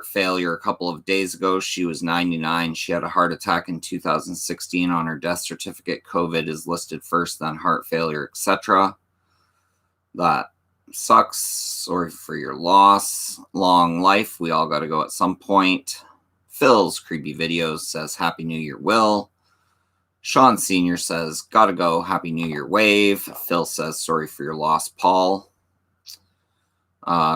failure a couple of days ago. She was 99. She had a heart attack in 2016 on her death certificate. COVID is listed first, then heart failure, etc. That sucks. Sorry for your loss. Long life. We all got to go at some point. Phil's creepy videos says, Happy New Year, Will. Sean Sr. says, gotta go. Happy New Year, Wave. Phil says, sorry for your loss, Paul.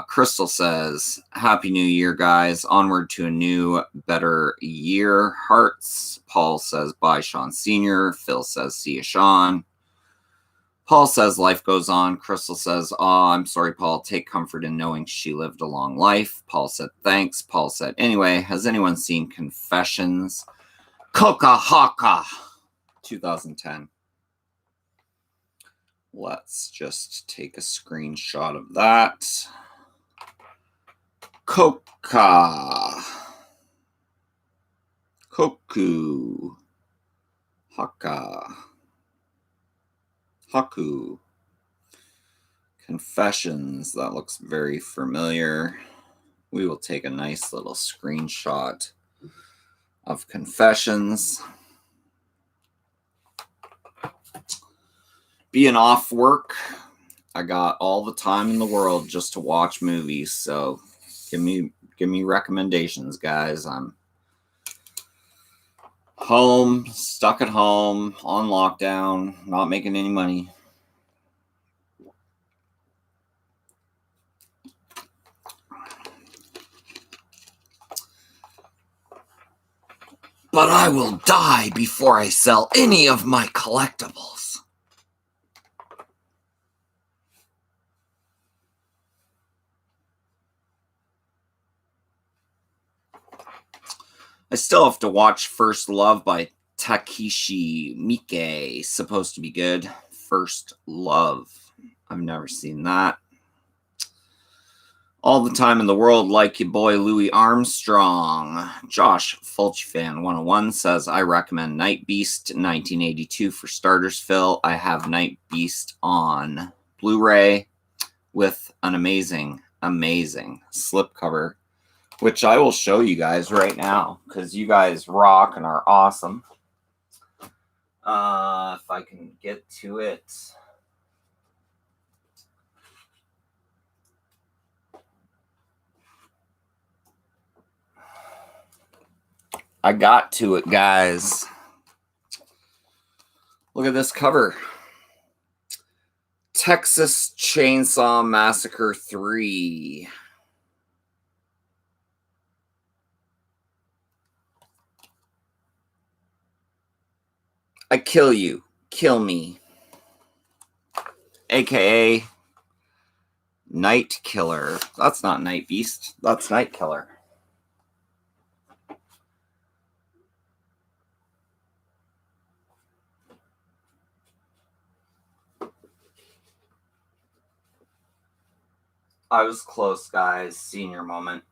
Crystal says, Happy New Year, guys. Onward to a new, better year. Hearts. Paul says, bye, Sean Sr. Phil says, see ya, Sean. Paul says, life goes on. Crystal says, I'm sorry, Paul. Take comfort in knowing she lived a long life. Paul said, thanks. Paul said, anyway, has anyone seen Confessions? Coca Haka, 2010. Let's just take a screenshot of that. Coca. Koku. Haka. Haku. Confessions. That looks very familiar. We will take a nice little screenshot of Confessions. Being off work, I got all the time in the world just to watch movies. So give me recommendations, guys. I'm home, stuck at home, on lockdown, not making any money. But I will die before I sell any of my collectibles. I still have to watch First Love by Takeshi Miike. Supposed to be good. First Love. I've never seen that. All the time in the world, like your boy Louis Armstrong. Josh Fulchfan 101 says, I recommend Night Beast 1982 for starters, Phil. I have Night Beast on Blu-ray with an amazing slipcover, which I will show you guys right now because you guys rock and are awesome. If I can get to it. I got to it, guys. Look at this cover. Texas Chainsaw Massacre 3. I kill you. Kill me. AKA Night Killer. That's not Night Beast. That's Night Killer. I was close, guys. Senior moment.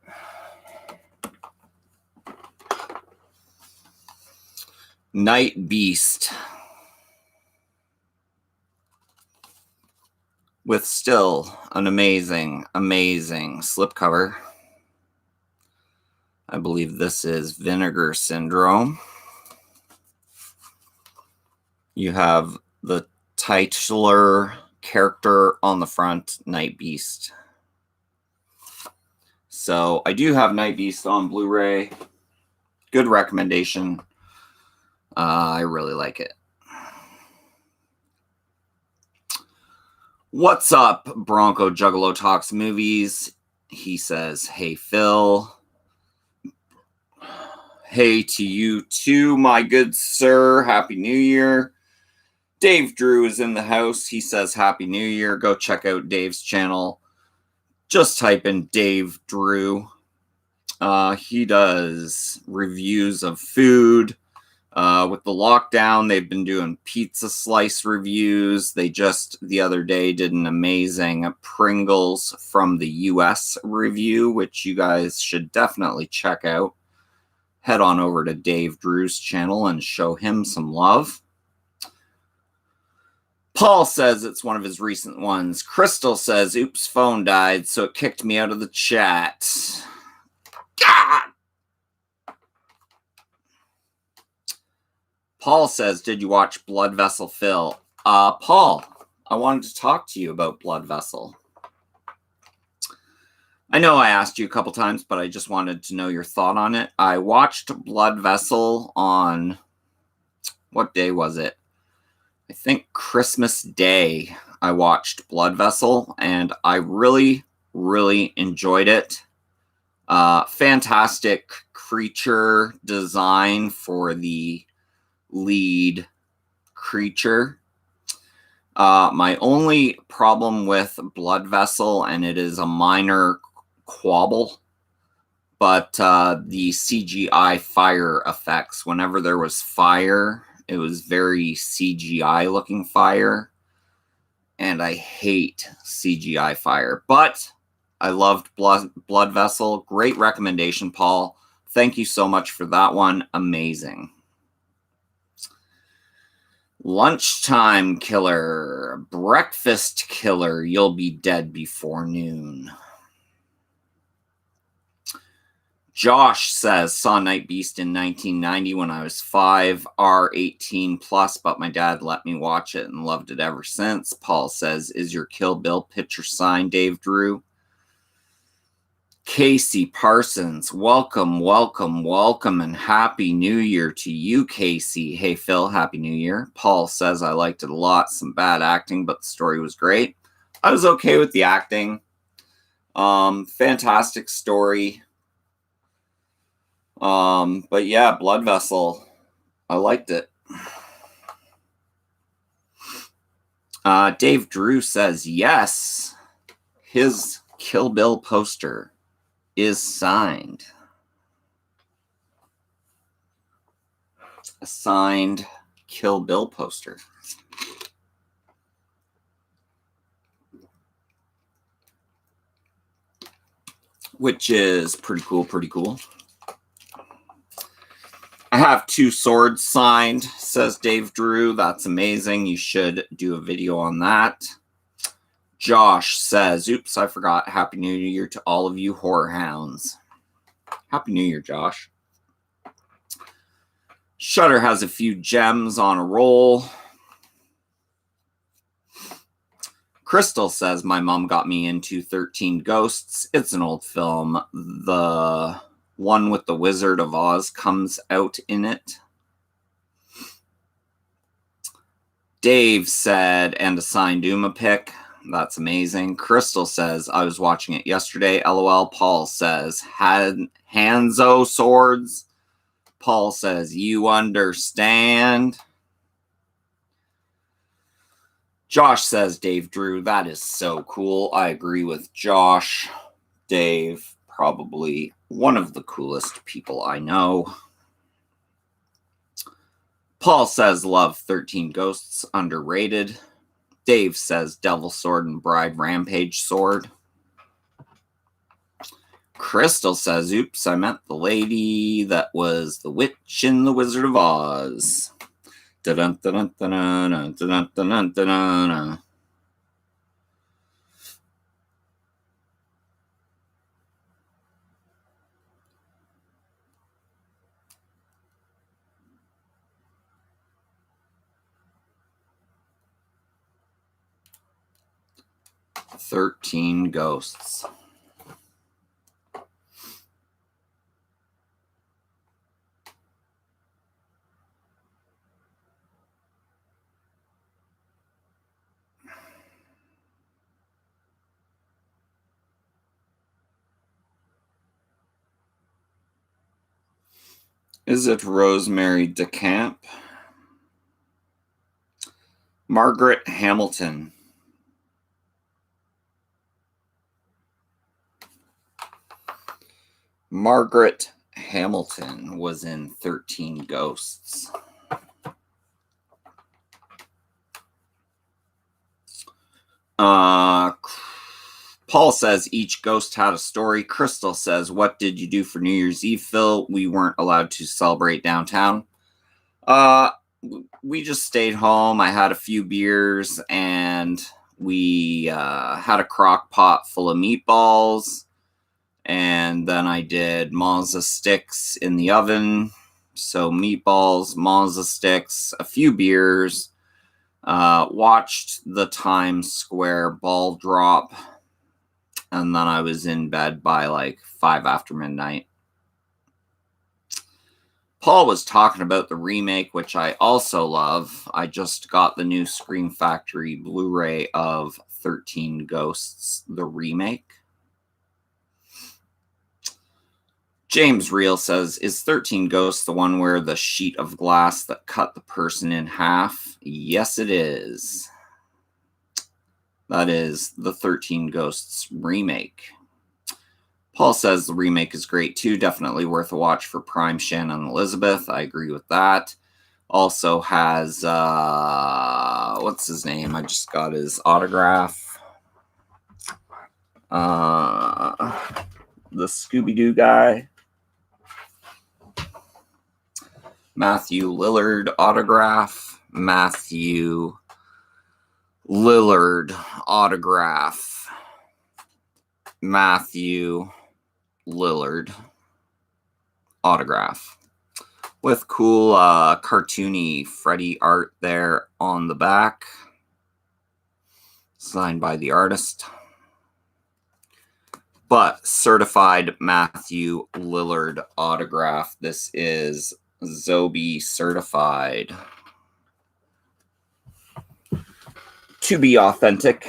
Night Beast. With still an amazing slipcover. I believe this is Vinegar Syndrome. You have the titular character on the front, Night Beast. So I do have Night Beast on Blu-ray. Good recommendation. I really like it. What's up, Bronco Juggalo Talks Movies? He says, hey, Phil. Hey to you too, my good sir. Happy New Year. Dave Drew is in the house. He says, Happy New Year. Go check out Dave's channel. Just type in Dave Drew. He does reviews of food. With the lockdown, they've been doing pizza slice reviews. They just the other day did an amazing Pringles from the US review, which you guys should definitely check out. Head on over to Dave Drew's channel and show him some love. Paul says it's one of his recent ones. Crystal says, oops, phone died, so it kicked me out of the chat. God! Paul says, did you watch Blood Vessel, Phil? Paul, I wanted to talk to you about Blood Vessel. I know I asked you a couple times, but I just wanted to know your thought on it. I watched Blood Vessel on, what day was it? I think Christmas Day I watched Blood Vessel, and I really, really enjoyed it. Fantastic creature design for the lead creature. My only problem with Blood Vessel, and it is a minor quabble, but the CGI fire effects. Whenever there was fire, it was very CGI looking fire, and I hate CGI fire. But I loved Blood Vessel. Great recommendation, Paul. Thank you so much for that one. Amazing. Lunchtime killer, breakfast killer, you'll be dead before noon. Josh says, saw Night Beast in 1990 when I was 5, R18 plus, but my dad let me watch it and loved it ever since. Paul says, is your Kill Bill picture signed, Dave Drew? Casey Parsons, welcome, welcome, welcome, and Happy New Year to you, Casey. Hey, Phil, Happy New Year. Paul says, I liked it a lot. Some bad acting, but the story was great. I was okay with the acting. Fantastic story. But yeah, Blood Vessel, I liked it. Dave Drew says, yes, his Kill Bill poster is signed. A signed Kill Bill poster. Which is pretty cool, pretty cool. I have 2 swords signed, says Dave Drew. That's amazing. You should do a video on that. Josh says, oops, I forgot. Happy New Year to all of you horror hounds. Happy New Year, Josh. Shudder has a few gems on a roll. Crystal says, my mom got me into 13 Ghosts. It's an old film. The one with the Wizard of Oz comes out in it. Dave said, and a signed Uma pick. That's amazing. Crystal says, I was watching it yesterday. LOL. Paul says, had Hanzo swords. Paul says, you understand. Josh says, Dave Drew, that is so cool. I agree with Josh. Dave, probably one of the coolest people I know. Paul says, love 13 Ghosts, underrated. Dave says, Devil Sword and Bride Rampage Sword. Crystal says, oops, I meant the lady that was the witch in the Wizard of Oz. Dun, dun, dun, dun, dun, dun, dun, dun, dun, dun. "13 Ghosts." Is it Rosemary DeCamp? Margaret Hamilton. Margaret Hamilton was in 13 Ghosts. Paul says each ghost had a story. Crystal says, what did you do for New Year's Eve, Phil? We weren't allowed to celebrate downtown. We just stayed home. I had a few beers and we had a crock pot full of meatballs. And then I did Mazza sticks in the oven. So meatballs, Mazza sticks, a few beers. Watched the Times Square ball drop. And then I was in bed by like 5 after midnight. Paul was talking about the remake, which I also love. I just got the new Scream Factory Blu-ray of 13 Ghosts, the remake. James Reel says, is 13 Ghosts the one where the sheet of glass that cut the person in half? Yes, it is. That is the 13 Ghosts remake. Paul says the remake is great too. Definitely worth a watch for Prime Shannon Elizabeth. I agree with that. Also has, what's his name? I just got his autograph. The Scooby-Doo guy. Matthew Lillard autograph. Matthew Lillard autograph. Matthew Lillard autograph. With cool cartoony Freddy art there on the back. Signed by the artist. But certified Matthew Lillard autograph. This is Zobi certified. To be authentic.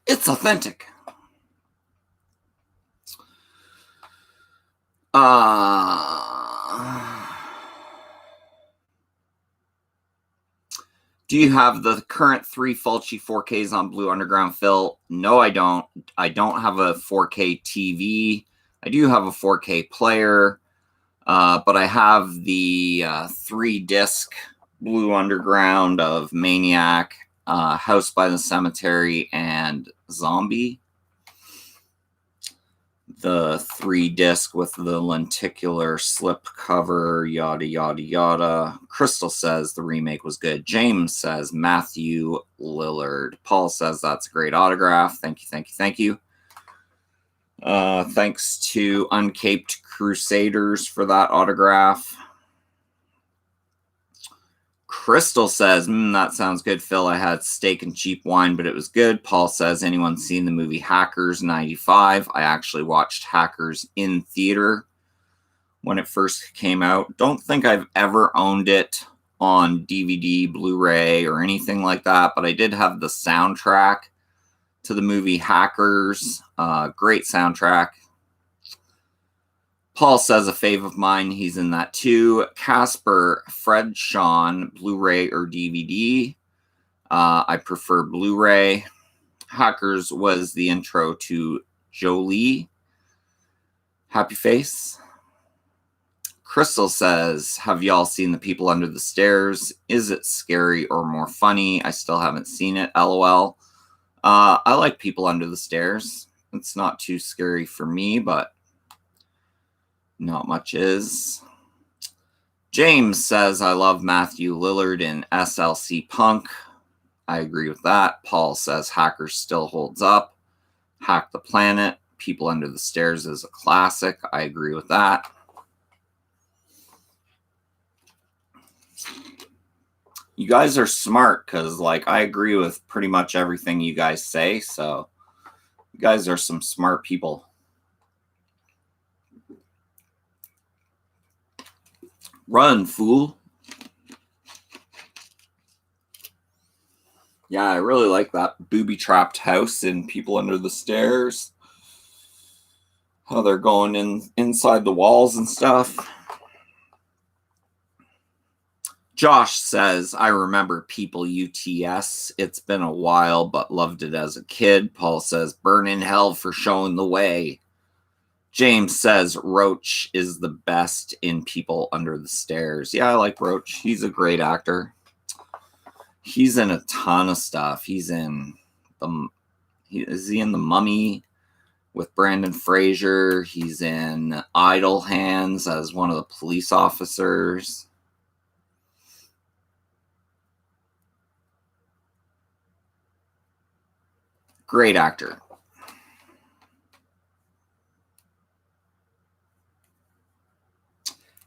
It's authentic. Do you have the current 3 Fulci 4Ks on Blue Underground, Phil? No, I don't. I don't have a 4K TV. I do have a 4K player, but I have the 3-disc Blue Underground of Maniac, House by the Cemetery, and Zombie. The 3-disc with the lenticular slip cover, yada, yada, yada. Crystal says the remake was good. James says Matthew Lillard. Paul says that's a great autograph. Thank you, thank you, thank you. Thanks to Uncaped Crusaders for that autograph. Crystal says, that sounds good, Phil. I had steak and cheap wine, but it was good. Paul says, anyone seen the movie Hackers 95? I actually watched Hackers in theater when it first came out. Don't think I've ever owned it on DVD, Blu-ray, or anything like that, but I did have the soundtrack to the movie Hackers. Great soundtrack. Paul says a fave of mine. He's in that too. Casper, Fred Sean, Blu-ray or DVD. I prefer Blu-ray. Hackers was the intro to Jolie. Happy face. Crystal says, have y'all seen The People Under the Stairs? Is it scary or more funny? I still haven't seen it. LOL. I like People Under the Stairs. It's not too scary for me, but not much is. James says, I love Matthew Lillard in SLC Punk. I agree with that. Paul says, Hackers still holds up. Hack the Planet. People Under the Stairs is a classic. I agree with that. You guys are smart because, like, I agree with pretty much everything you guys say. So you guys are some smart people. Run, fool. Yeah, I really like that booby-trapped house in People Under the Stairs. How they're going inside the walls and stuff. Josh says, I remember People UTS. It's been a while, but loved it as a kid. Paul says, burn in hell for showing the way. James says, Roach is the best in People Under the Stairs. Yeah, I like Roach. He's a great actor. He's in a ton of stuff. He's in is he in The Mummy with Brandon Fraser? He's in Idle Hands as one of the police officers. Great actor.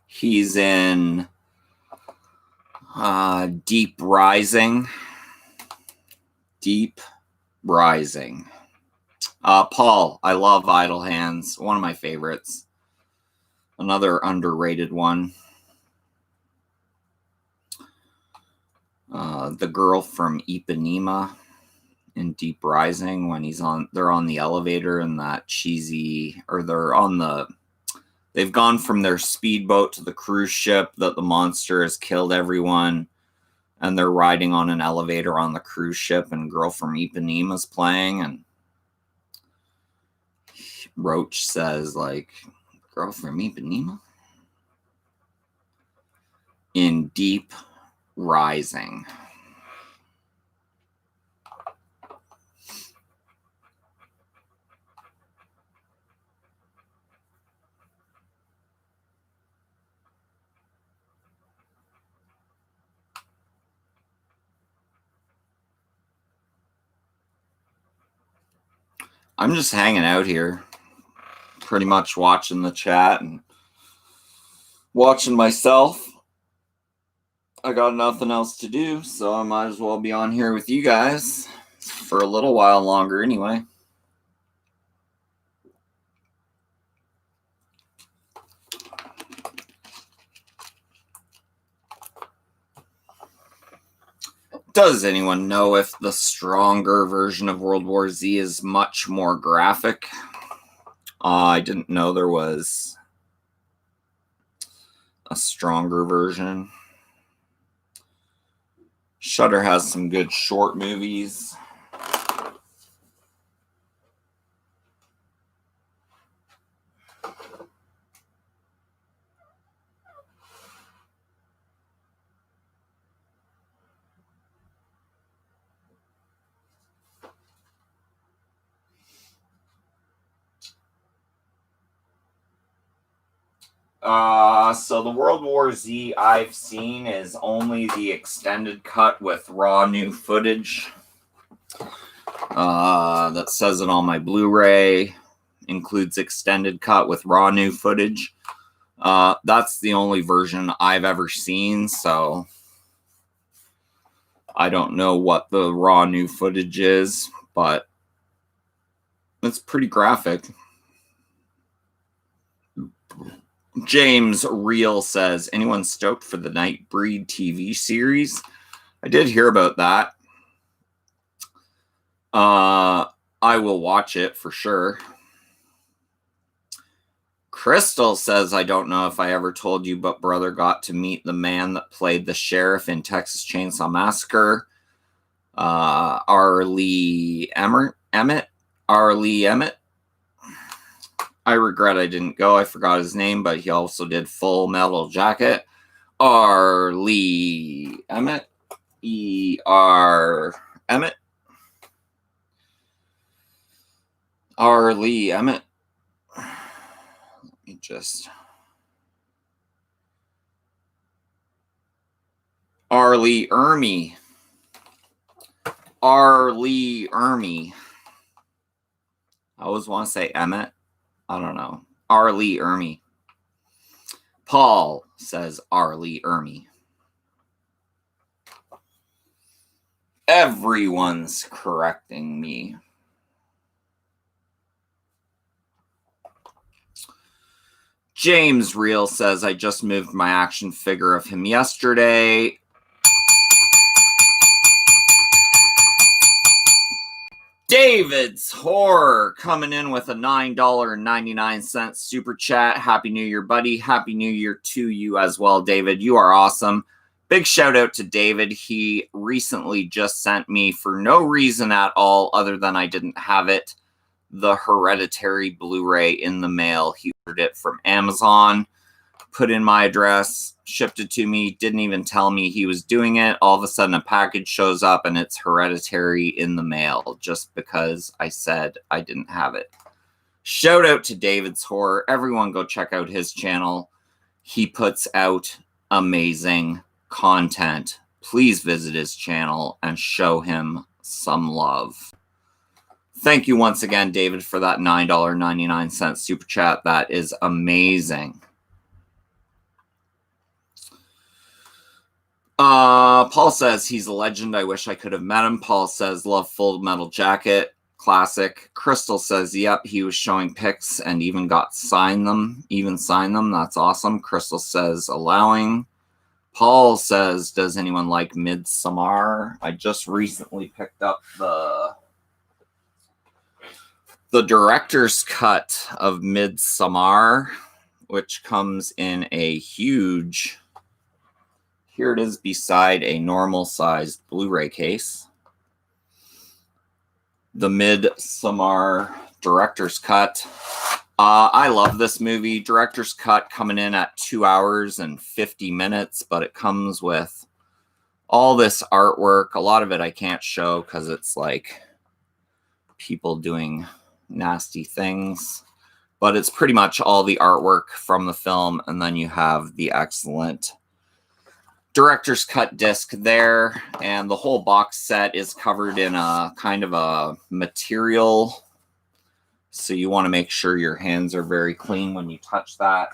He's in Deep Rising. Deep Rising. Paul, I love Idle Hands. One of my favorites. Another underrated one. The girl from Ipanema in Deep Rising, when they're on the elevator and that cheesy, or they've gone from their speedboat to the cruise ship that the monster has killed everyone, and they're riding on an elevator on the cruise ship, and Girl from Ipanema's playing, and Roach says, like, Girl from Ipanema? In Deep Rising. I'm just hanging out here, pretty much watching the chat and watching myself. I got nothing else to do, so I might as well be on here with you guys for a little while longer anyway. Does anyone know if the stronger version of World War Z is much more graphic? I didn't know there was a stronger version. Shudder has some good short movies. So the World War Z I've seen is only the extended cut with raw new footage. That says it on my Blu-ray. Includes extended cut with raw new footage. That's the only version I've ever seen, so I don't know what the raw new footage is, but it's pretty graphic. James Reel says, anyone stoked for the Nightbreed TV series? I did hear about that. I will watch it for sure. Crystal says, I don't know if I ever told you, but brother got to meet the man that played the sheriff in Texas Chainsaw Massacre. R. Lee Emmett. I regret I didn't go. I forgot his name, but he also did Full Metal Jacket. R. Lee Emmett. E.R. Emmett. R. Lee Emmett. Let me just... R. Lee Ermey. R. Lee Ermey. I always want to say Emmett. I don't know. R. Lee Ermey. Paul says R. Lee Ermey. Everyone's correcting me. James Reel says, I just moved my action figure of him yesterday. David's Horror coming in with a $9.99 super chat. Happy New Year, buddy. Happy New Year to you as well, David. You are awesome. Big shout out to David. He recently just sent me, for no reason at all other than I didn't have it, the Hereditary Blu-ray in the mail. He ordered it from Amazon, put in my address, shipped it to me, didn't even tell me he was doing it. All of a sudden a package shows up and it's Hereditary in the mail just because I said I didn't have it. Shout out to David's Horror. Everyone go check out his channel. He puts out amazing content. Please visit his channel and show him some love. Thank you once again, David, for that $9.99 super chat. That is amazing. Paul says he's a legend. I wish I could have met him. Paul says love Full Metal Jacket. Classic. Crystal says, yep, he was showing pics and even got signed them. That's awesome. Crystal says allowing. Paul says, does anyone like Midsommar? I just recently picked up the director's cut of Midsommar, which comes in a huge, here it is beside a normal-sized Blu-ray case. The Midsommar director's cut. I love this movie. Director's cut coming in at 2 hours and 50 minutes, but it comes with all this artwork. A lot of it I can't show because it's like people doing nasty things, but it's pretty much all the artwork from the film, and then you have the excellent director's cut disc there, and the whole box set is covered in a kind of a material, so you want to make sure your hands are very clean when you touch that.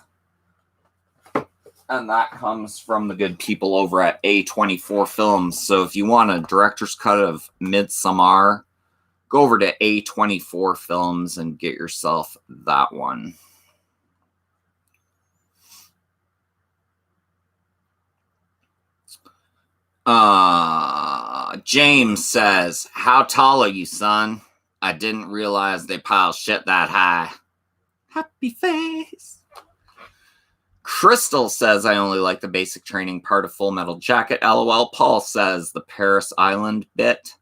And that comes from the good people over at A24 Films. So if you want a director's cut of Midsommar, go over to A24 Films and get yourself that one. James says, how tall are you, son? I didn't realize they pile shit that high. Happy face. Crystal says, I only like the basic training part of Full Metal Jacket. LOL. Paul says, the Paris Island bit.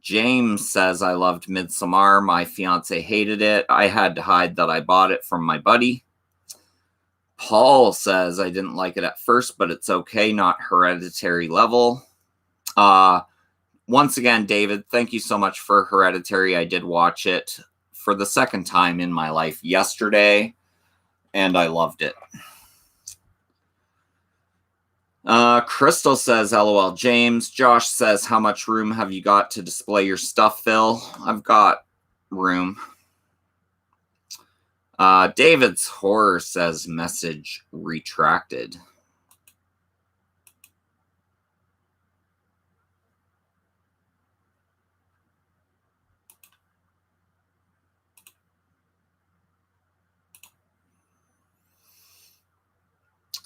James says, I loved Midsommar. My fiance hated it. I had to hide that I bought it from my buddy. Paul says, I didn't like it at first, but it's okay. Not Hereditary level. Once again, David, thank you so much for Hereditary. I did watch it for the second time in my life yesterday, and I loved it. Crystal says, LOL, James. Josh says, how much room have you got to display your stuff, Phil? I've got room. David's Horror says, message retracted.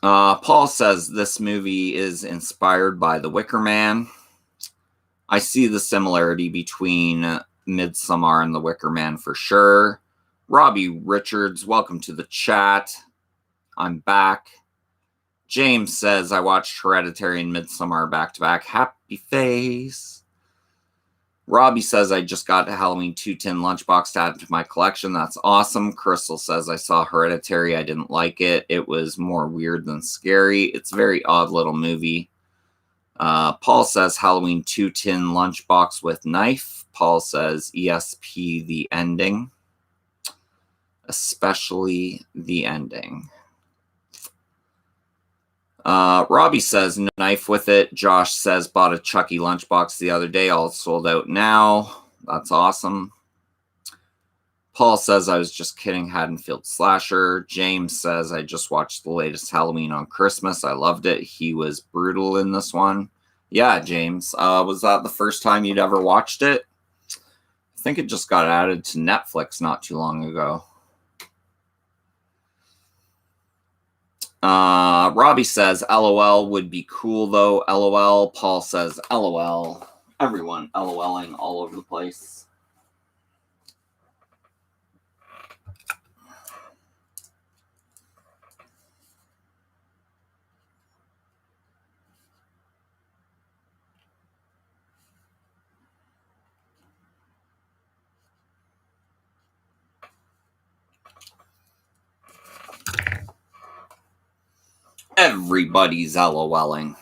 Paul says this movie is inspired by The Wicker Man. I see the similarity between Midsommar and The Wicker Man for sure. Robbie Richards, welcome to the chat. I'm back. James says, I watched Hereditary and Midsommar back-to-back. Happy face. Robbie says, I just got a Halloween 2 tin lunchbox to add to my collection. That's awesome. Crystal says, I saw Hereditary. I didn't like it. It was more weird than scary. It's a very odd little movie. Paul says, Halloween 2 tin lunchbox with knife. Paul says, ESP the ending. Especially the ending. Robbie says, knife with it. Josh says, bought a Chucky lunchbox the other day. All sold out now. That's awesome. Paul says, I was just kidding. Haddonfield slasher. James says, I just watched the latest Halloween on Christmas. I loved it. He was brutal in this one. Yeah, James. Was that the first time you'd ever watched it? I think it just got added to Netflix not too long ago. Robbie says, LOL would be cool, though. LOL. Paul says, LOL. Everyone LOLing all over the place. Everybody's LOLing.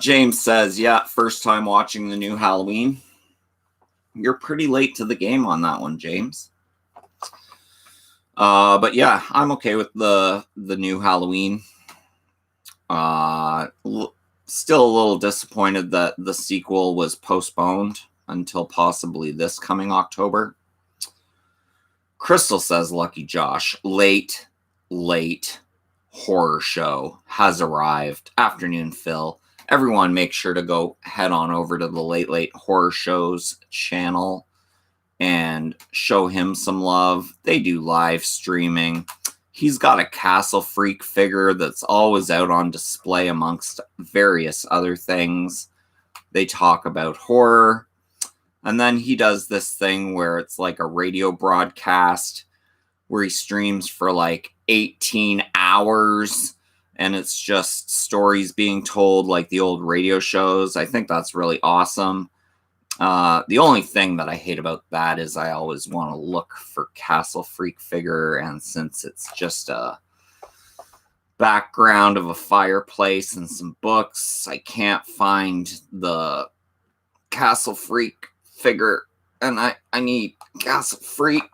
James says, yeah, first time watching the new Halloween. You're pretty late to the game on that one, James. But yeah, I'm okay with the new Halloween. Still a little disappointed that the sequel was postponed until possibly this coming October. Crystal says, Lucky Josh, late horror show has arrived. Afternoon, Phil. Everyone make sure to go head on over to the Late Horror Shows channel and show him some love. They do live streaming. He's got a Castle Freak figure that's always out on display amongst various other things. They talk about horror. And then he does this thing where it's like a radio broadcast where he streams for like 18 hours. And it's just stories being told like the old radio shows. I think that's really awesome. The only thing that I hate about that is I always want to look for Castle Freak figure. And since it's just a background of a fireplace and some books, I can't find the Castle Freak figure. And I need Castle Freak.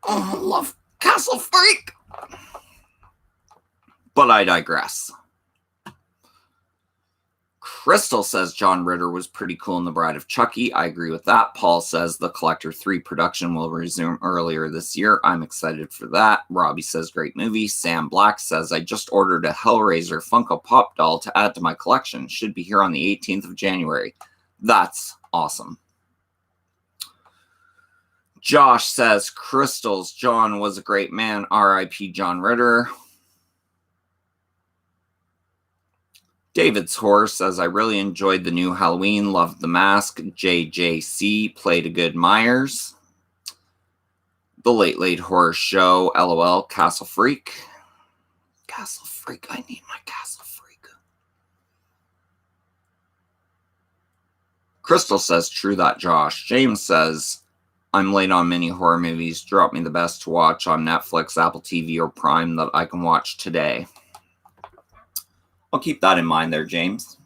Oh, I love Castle Freak. But I digress. Crystal says John Ritter was pretty cool in The Bride of Chucky. I agree with that. Paul says the Collector 3 production will resume earlier this year. I'm excited for that. Robbie says great movie. Sam Black says I just ordered a Hellraiser Funko Pop doll to add to my collection. Should be here on the 18th of January. That's awesome. Josh says Crystals, John was a great man. R.I.P. John Ritter. David's Horse says, I really enjoyed the new Halloween, loved the mask. JJC played a good Myers. The Late Horror Show, LOL, Castle Freak. Castle Freak, I need my Castle Freak. Crystal says, true that, Josh. James says, I'm late on many horror movies. Drop me the best to watch on Netflix, Apple TV, or Prime that I can watch today. I'll keep that in mind there, James.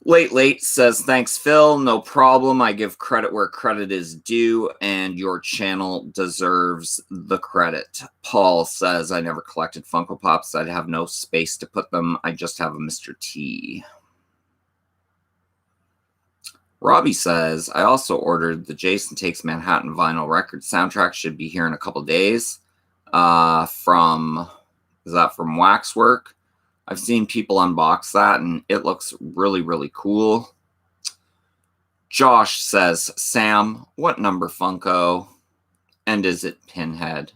Late says, thanks, Phil. No problem. I give credit where credit is due, and your channel deserves the credit. Paul says, I never collected Funko Pops. I'd have no space to put them. I just have a Mr. T. Robbie says, I also ordered the Jason Takes Manhattan vinyl record soundtrack. Should be here in a couple days. Is that from Waxwork? I've seen people unbox that, and it looks really, really cool. Josh says, Sam, what number Funko? And is it Pinhead?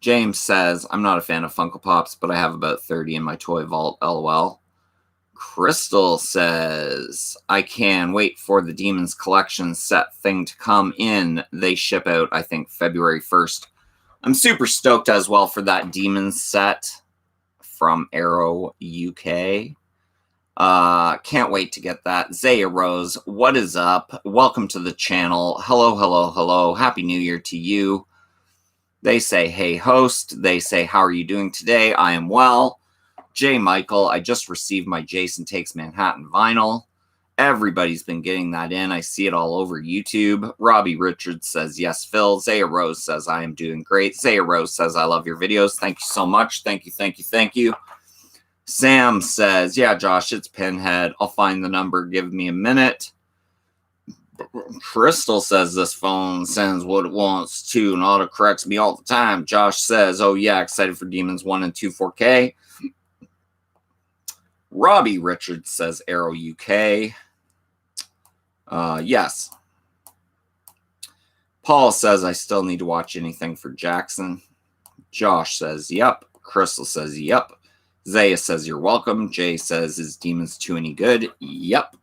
James says, I'm not a fan of Funko Pops, but I have about 30 in my toy vault, LOL. Crystal says, I can wait for the Demons Collection set thing to come in. They ship out, I think, February 1st. I'm super stoked as well for that Demons set from Arrow UK. Can't wait to get that. Zaya Rose, what is up? Welcome to the channel. Hello. Happy New Year to you. They say, hey, host. They say, how are you doing today? I am well. J. Michael, I just received my Jason Takes Manhattan vinyl. Everybody's been getting that in. I see it all over YouTube. Robbie Richards says, yes, Phil. Zaya Rose says, I am doing great. Zaya Rose says, I love your videos. Thank you so much. Thank you. Sam says, yeah, Josh, it's Pinhead. I'll find the number. Give me a minute. Crystal says this phone sends what it wants to and autocorrects me all the time. Josh says, oh, yeah, excited for Demons 1 and 2 4K. Robbie Richards says Arrow UK. Yes. Paul says I still need to watch anything for Jackson. Josh says, yep. Crystal says, yep. Zaya says, you're welcome. Jay says, is Demons 2 any good? Yep.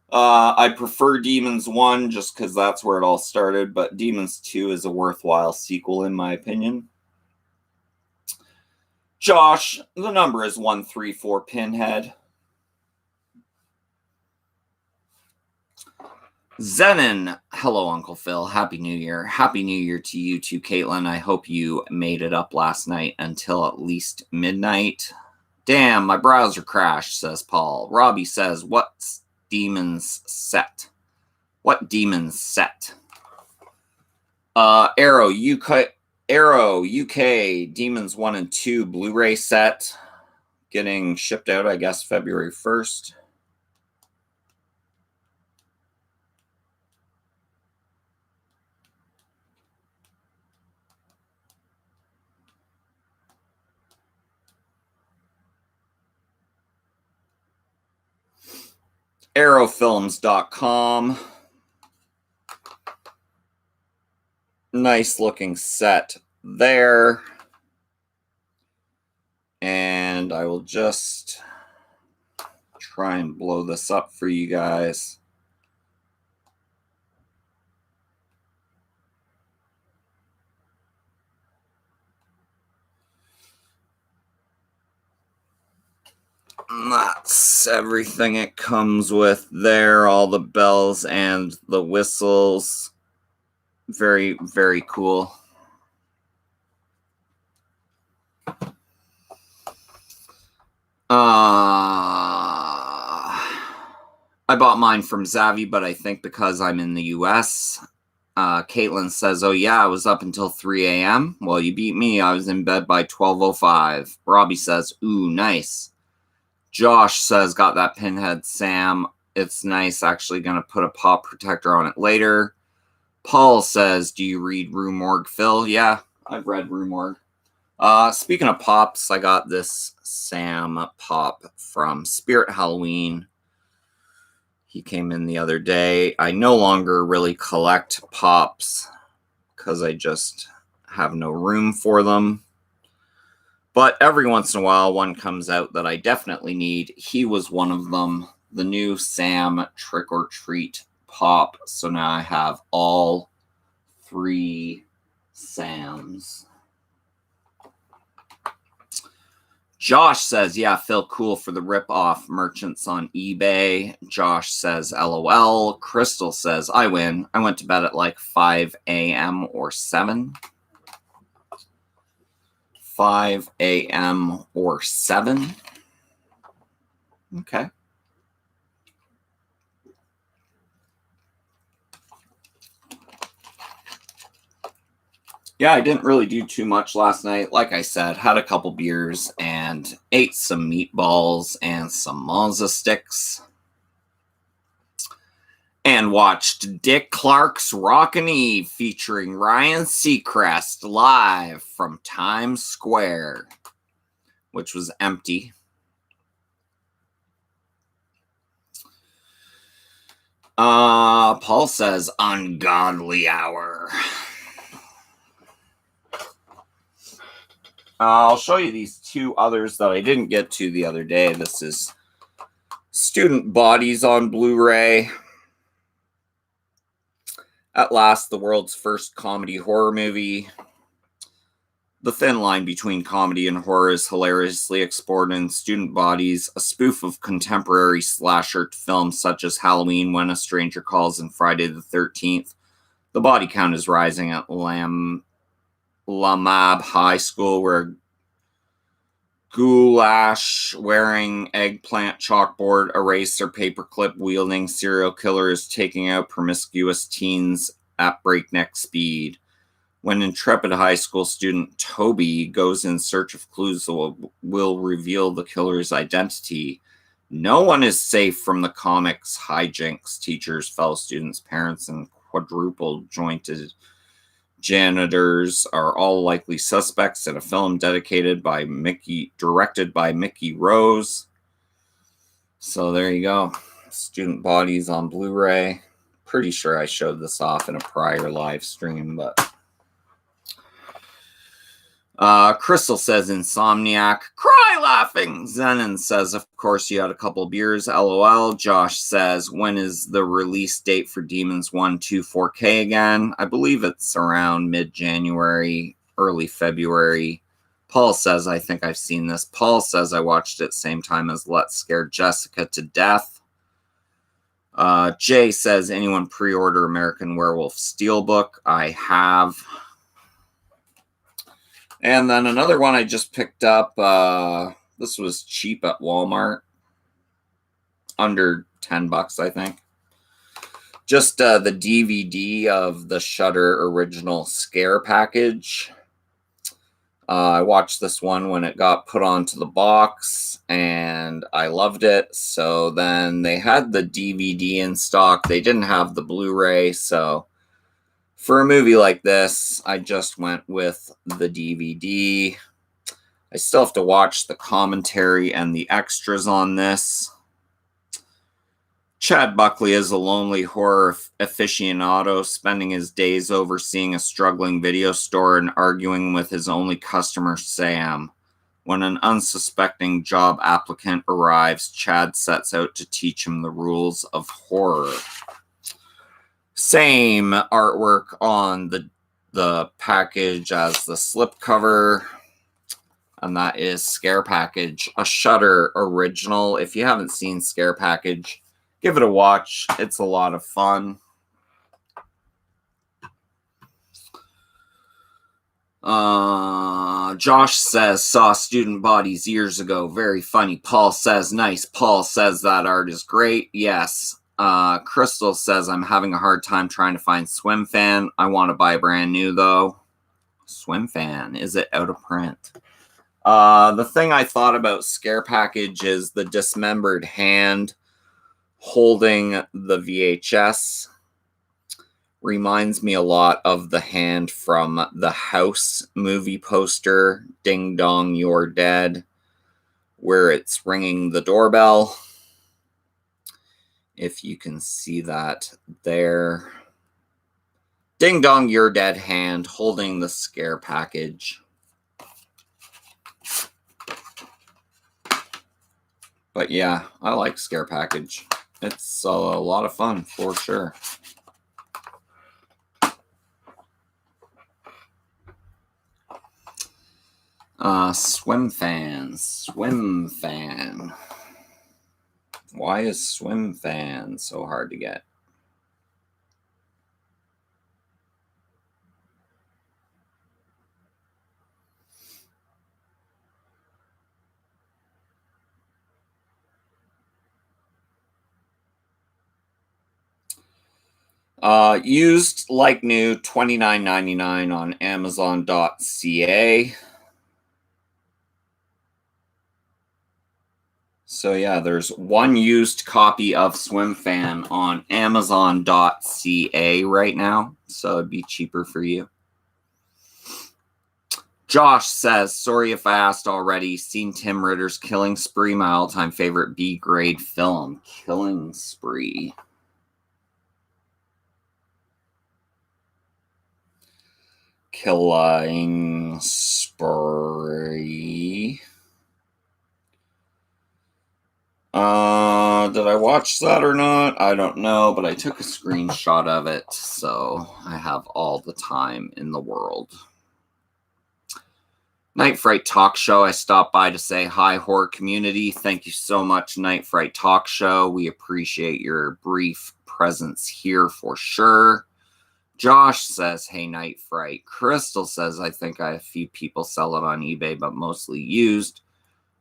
I prefer Demons 1 just because that's where it all started, but Demons 2 is a worthwhile sequel in my opinion. Josh, the number is 134 Pinhead. Zenon, hello, Uncle Phil. Happy New Year. Happy New Year to you too, Caitlin. I hope you made it up last night until at least midnight. Damn, my browser crashed, says Paul. Robbie says, what's Demon's set? What Demon's set? Arrow UK Demons 1 and 2 Blu-ray set. Getting shipped out, I guess, February 1st. Arrowfilms.com. Nice looking set there. And I will just try and blow this up for you guys. And that's everything it comes with there. All the bells and the whistles. Very, very cool. I bought mine from Zavi, but I think because I'm in the US. Caitlin says, oh yeah, I was up until 3 a.m. Well, you beat me. I was in bed by 12:05. Robbie says, ooh, nice. Josh says, got that Pinhead Sam. It's nice. Actually going to put a pop protector on it later. Paul says, do you read Rue Morgue, Phil? Yeah, I've read Rue Morgue. Speaking of pops, I got this Sam pop from Spirit Halloween. He came in the other day. I no longer really collect pops because I just have no room for them. But every once in a while, one comes out that I definitely need. He was one of them. The new Sam Trick or Treat pop. So now I have all 3 Sams. Josh says, yeah, Phil, cool for the rip-off merchants on eBay. Josh says, LOL. Crystal says, I win. I went to bed at like 5 a.m. or 7. 5 a.m. or 7. Okay. Yeah, I didn't really do too much last night. Like I said, had a couple beers and ate some meatballs and some Monza sticks. And watched Dick Clark's Rockin' Eve featuring Ryan Seacrest live from Times Square, which was empty. Paul says, ungodly hour. I'll show you these 2 others that I didn't get to the other day. This is Student Bodies on Blu-ray. At last, the world's first comedy horror movie. The thin line between comedy and horror is hilariously explored in Student Bodies, a spoof of contemporary slasher films such as Halloween, When a Stranger Calls, and Friday the 13th. The body count is rising at Lamab High School, where goulash-wearing, eggplant chalkboard, eraser, paperclip-wielding serial killer is taking out promiscuous teens at breakneck speed. When intrepid high school student Toby goes in search of clues that will reveal the killer's identity, no one is safe from the comic's hijinks. Teachers, fellow students, parents, and quadruple-jointed janitors are all likely suspects in a film directed by Mickey Rose. So there you go. Student Bodies on Blu-ray. Pretty sure I showed this off in a prior live stream, but Crystal says, Insomniac, cry laughing. Zenon says, of course you had a couple beers, LOL. Josh says, when is the release date for Demons 1 2 4K again? I believe it's around mid-January, early February. Paul says, I think I've seen this. Paul says, I watched it same time as Let's Scare Jessica to Death. Jay says, anyone pre-order American Werewolf Steelbook? I have. And then another one I just picked up. This was cheap at Walmart. Under $10, I think. Just the DVD of the Shudder original Scare package. I watched this one when it got put onto the box, and I loved it. So then they had the DVD in stock. They didn't have the Blu-ray, so for a movie like this, I just went with the DVD. I still have to watch the commentary and the extras on this. Chad Buckley is a lonely horror aficionado, spending his days overseeing a struggling video store and arguing with his only customer, Sam. When an unsuspecting job applicant arrives, Chad sets out to teach him the rules of horror. Same artwork on the package as the slipcover, and that is Scare Package, a Shudder original. If you haven't seen Scare Package, give it a watch. It's a lot of fun. Josh says, saw Student Bodies years ago. Very funny. Paul says, nice. Paul says that art is great. Yes. Crystal says, I'm having a hard time trying to find Swim Fan. I want to buy brand new, though. Swim Fan. Is it out of print? The thing I thought about Scare Package is the dismembered hand holding the VHS. Reminds me a lot of the hand from the House movie poster, Ding Dong, You're Dead, where it's ringing the doorbell. If you can see that there. Ding Dong, You're Dead hand holding the Scare Package. But yeah, I like Scare Package. It's a lot of fun, for sure. Swim Fan. Swim Fan. Why is Swim Fan so hard to get? Used like new, $29.99 on Amazon.ca. So yeah, there's one used copy of Swim Fan on Amazon.ca right now. So it'd be cheaper for you. Josh says, sorry if I asked already, seen Tim Ritter's Killing Spree, my all-time favorite B-grade film. Killing Spree. Killing Spree. Did I watch that or not? I don't know, but I took a screenshot of it, so I have all the time in the world. Night Fright Talk Show. I stopped by to say hi, horror community. Thank you so much, Night Fright Talk Show. We appreciate your brief presence here for sure. Josh says, hey, Night Fright. Crystal says, I think I have a few people sell it on eBay, but mostly used.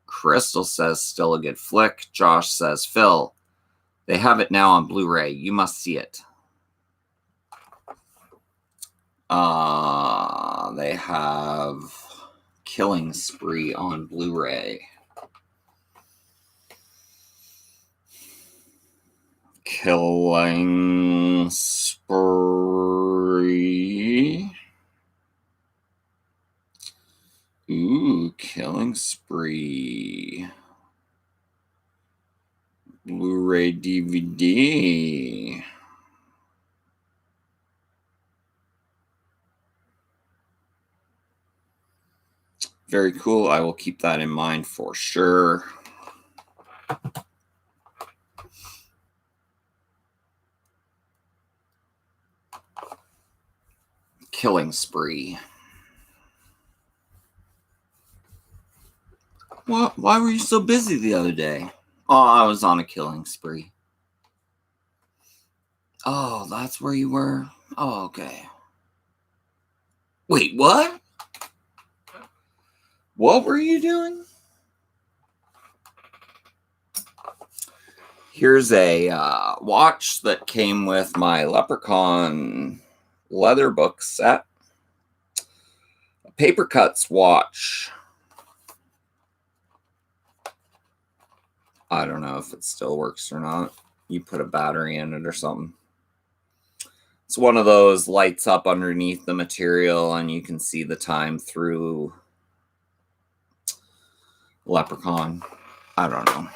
Crystal says, still a good flick. Josh says, Phil, they have it now on Blu-ray. You must see it. They have Killing Spree on Blu-ray. Killing Spree. Ooh, Killing Spree. Blu-ray DVD. Very cool. I will keep that in mind for sure. Killing Spree. Why were you so busy the other day? Oh, I was on a killing spree. Oh, that's where you were? Oh, okay. Wait, what? What were you doing? Here's a watch that came with my Leprechaun leather book set. A Paper Cuts watch. I don't know if it still works or not. You put a battery in it or something. It's one of those lights up underneath the material and you can see the time through Leprechaun. I don't know.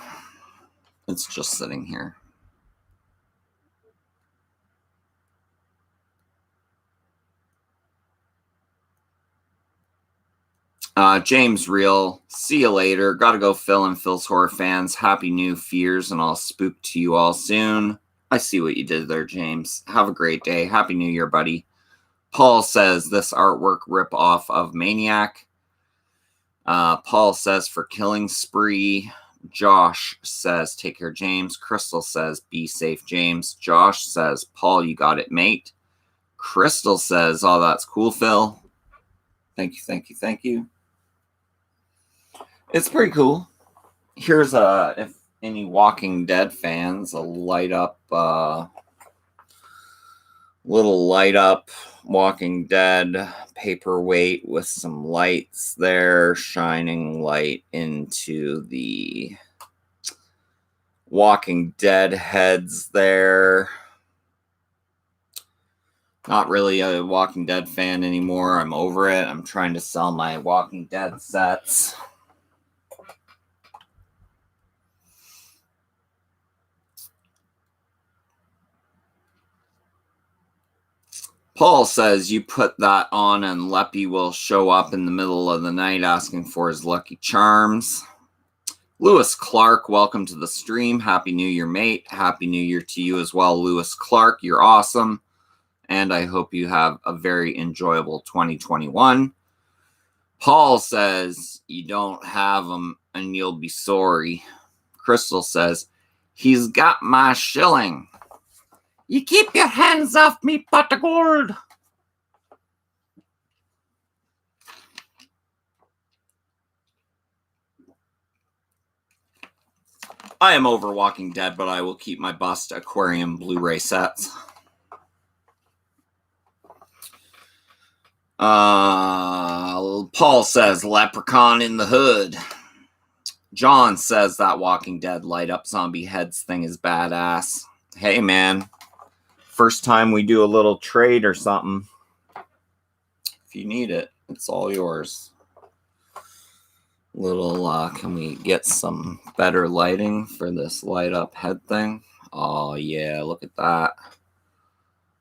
It's just sitting here. James Real, see you later. Gotta go, Phil and Phil's Horror fans. Happy New Fears, and I'll spook to you all soon. I see what you did there, James. Have a great day. Happy New Year, buddy. Paul says, this artwork rip off of Maniac. Paul says, for Killing Spree. Josh says, take care, James. Crystal says, be safe, James. Josh says, Paul, you got it, mate. Crystal says, oh, that's cool, Phil. Thank you, thank you, thank you. It's pretty cool. Here's if any Walking Dead fans, a light up, little light up Walking Dead paperweight with some lights there, shining light into the Walking Dead heads there. Not really a Walking Dead fan anymore. I'm over it. I'm trying to sell my Walking Dead sets. Paul says you put that on and Leppy will show up in the middle of the night asking for his Lucky Charms. Lewis Clark, welcome to the stream. Happy New Year, mate. Happy New Year to you as well, Lewis Clark. You're awesome. And I hope you have a very enjoyable 2021. Paul says you don't have them and you'll be sorry. Crystal says, he's got my shilling. You keep your hands off me, pot of gold. I am over Walking Dead, but I will keep my Bust Aquarium Blu-ray sets. Paul says, Leprechaun in the Hood. John says that Walking Dead light up zombie heads thing is badass. Hey, man. First time we do a little trade or something. If you need it, it's all yours. Can we get some better lighting for this light up head thing? Oh, yeah, look at that.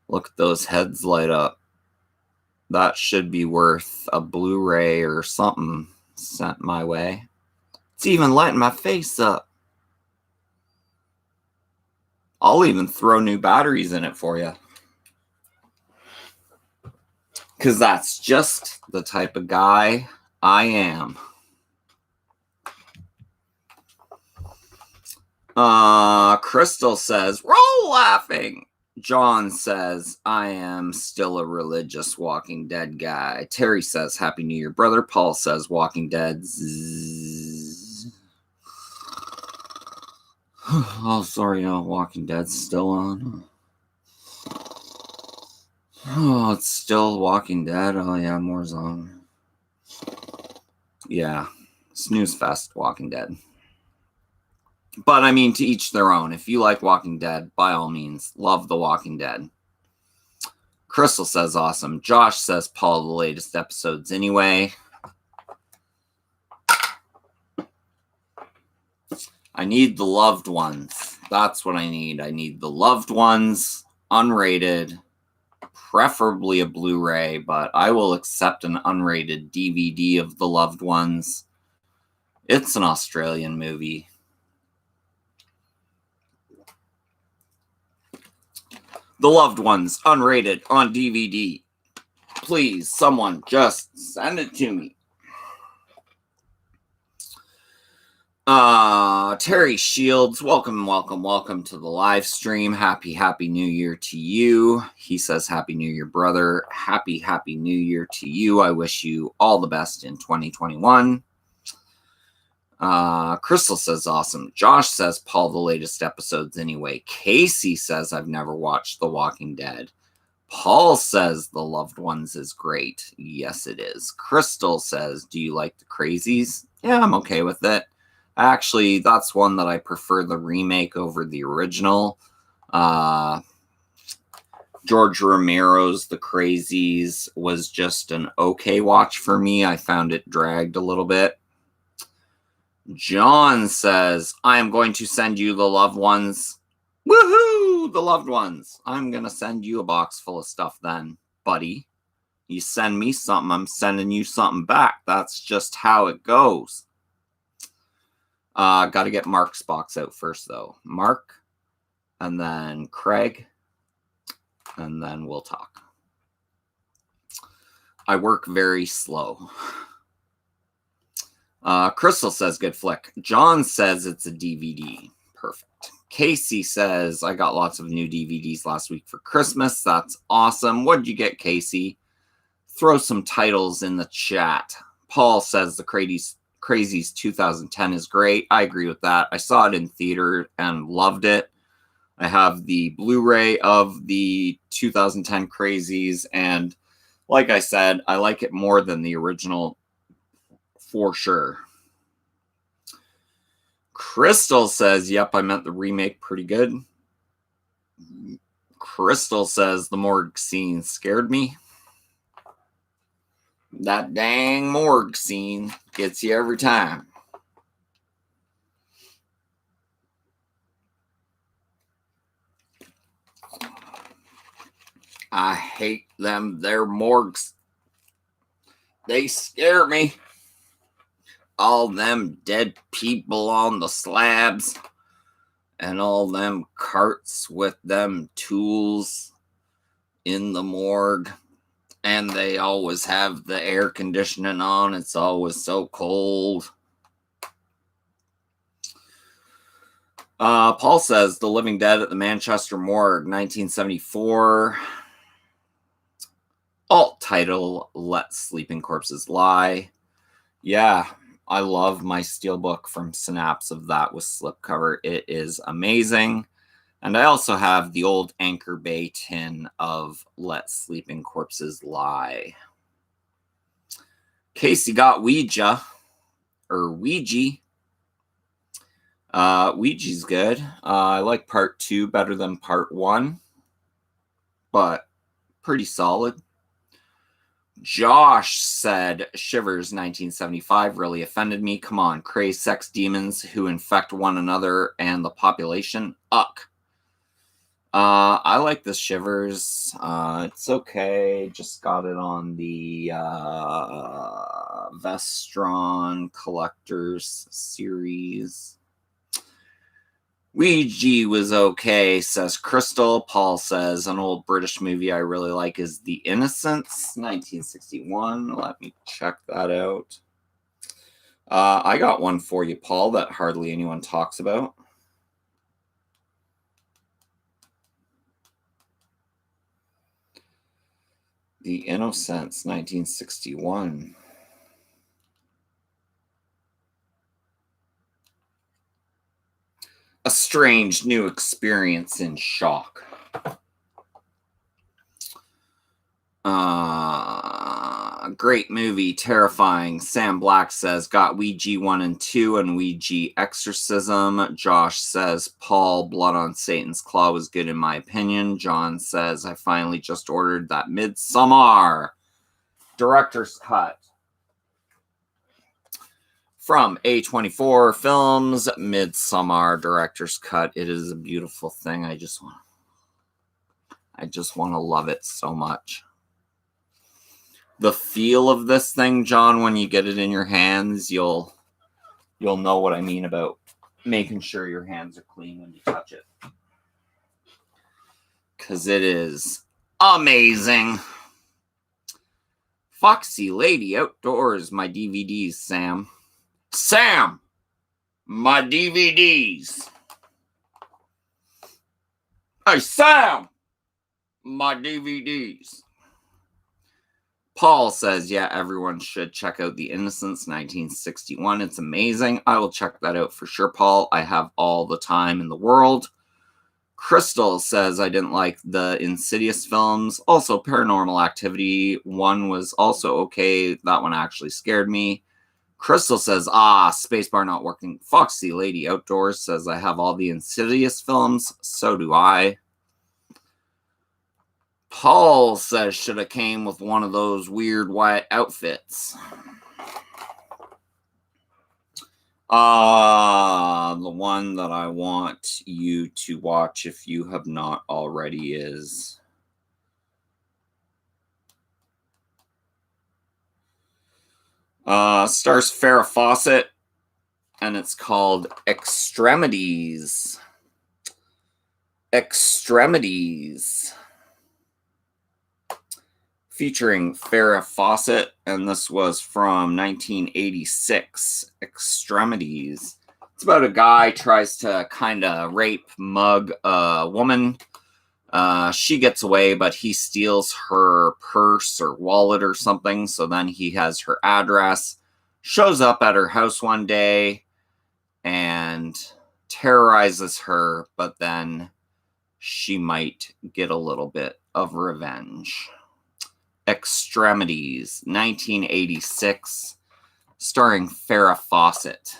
Look at those heads light up. That should be worth a Blu-ray or something sent my way. It's even lighting my face up. I'll even throw new batteries in it for you. Because that's just the type of guy I am. Crystal says, roll laughing. John says, I am still a religious Walking Dead guy. Terry says, Happy New Year, brother. Paul says, Walking Dead. Oh, sorry, Walking Dead's still on. Oh, it's still Walking Dead. Oh, yeah, more's on. Yeah, snooze fest, Walking Dead. But, I mean, to each their own. If you like Walking Dead, by all means, love The Walking Dead. Crystal says, awesome. Josh says, Paul, the latest episodes anyway. I need the loved ones. That's what I need. I need the loved ones, unrated, preferably a Blu-ray, but I will accept an unrated DVD of the loved ones. It's an Australian movie. The Loved Ones, unrated, on DVD. Please, someone just send it to me. Terry Shields, welcome to the live stream. Happy New Year to you. He says, Happy New Year, brother. Happy New Year to you. I wish you all the best in 2021. Crystal says, awesome. Josh says, Paul, the latest episodes anyway. Casey says, I've never watched The Walking Dead. Paul says, The Loved Ones is great. Yes, it is. Crystal says, do you like The Crazies? Yeah, I'm okay with it. Actually, that's one that I prefer the remake over the original. George Romero's The Crazies was just an okay watch for me. I found it dragged a little bit. John says, I am going to send you The Loved Ones. Woohoo! The Loved Ones. I'm going to send you a box full of stuff then, buddy. You send me something, I'm sending you something back. That's just how it goes. Got to get Mark's box out first, though. Mark, and then Craig, and then we'll talk. I work very slow. Crystal says, good flick. John says it's a DVD. Perfect. Casey says, I got lots of new DVDs last week for Christmas. That's awesome. What did you get, Casey? Throw some titles in the chat. Paul says the Crazies 2010 is great. I agree with that. I saw it in theater and loved it. I have the Blu-ray of the 2010 Crazies, and like I said, I like it more than the original for sure. Crystal says, yep, I meant the remake pretty good. Crystal says the morgue scene scared me. That dang morgue scene gets you every time. I hate them. Their morgues. They scare me. All them dead people on the slabs. And all them carts with them tools in the morgue. And they always have the air conditioning on. It's always so cold. Paul says, The Living Dead at the Manchester Morgue, 1974. Alt title, Let Sleeping Corpses Lie. Yeah, I love my steelbook from Synapse of that with slipcover. It is amazing. And I also have the old Anchor Bay tin of Let Sleeping Corpses Lie. Casey got Ouija. Or Ouija. Ouija's good. I like part 2 better than part 1. But pretty solid. Josh said, Shivers 1975 really offended me. Come on, crazed sex demons who infect one another and the population. Uck. I like the Shivers. It's okay. Just got it on the Vestron Collectors series. Ouija was okay, says Crystal. Paul says, an old British movie I really like is The Innocents, 1961. Let me check that out. I got one for you, Paul, that hardly anyone talks about. The Innocents, 1961. A strange new experience in shock. Great movie, terrifying. Sam Black says, got Ouija 1 and 2 and Ouija Exorcism. Josh says, Paul, Blood on Satan's Claw was good in my opinion. John says, I finally just ordered that Midsommar director's cut. From A24 Films, Midsommar director's cut. It is a beautiful thing. I just want to love it so much. The feel of this thing, John, when you get it in your hands, you'll know what I mean about making sure your hands are clean when you touch it. Because it is amazing. Foxy Lady Outdoors, my DVDs, Sam. Sam! My DVDs. Hey, Sam! My DVDs. Paul says, yeah, everyone should check out The Innocents, 1961. It's amazing. I will check that out for sure, Paul. I have all the time in the world. Crystal says, I didn't like the Insidious films. Also, Paranormal Activity 1 was also okay. That one actually scared me. Crystal says, spacebar not working. Foxy Lady Outdoors says, I have all the Insidious films. So do I. Paul says, should have came with one of those weird white outfits. The one that I want you to watch if you have not already is stars Farrah Fawcett, and it's called Extremities. Extremities. Featuring Farrah Fawcett, and this was from 1986. Extremities. It's about a guy tries to kind of mug a woman. She gets away, but he steals her purse or wallet or something. So then he has her address, shows up at her house one day, and terrorizes her, but then she might get a little bit of revenge. Extremities, 1986, starring Farrah Fawcett.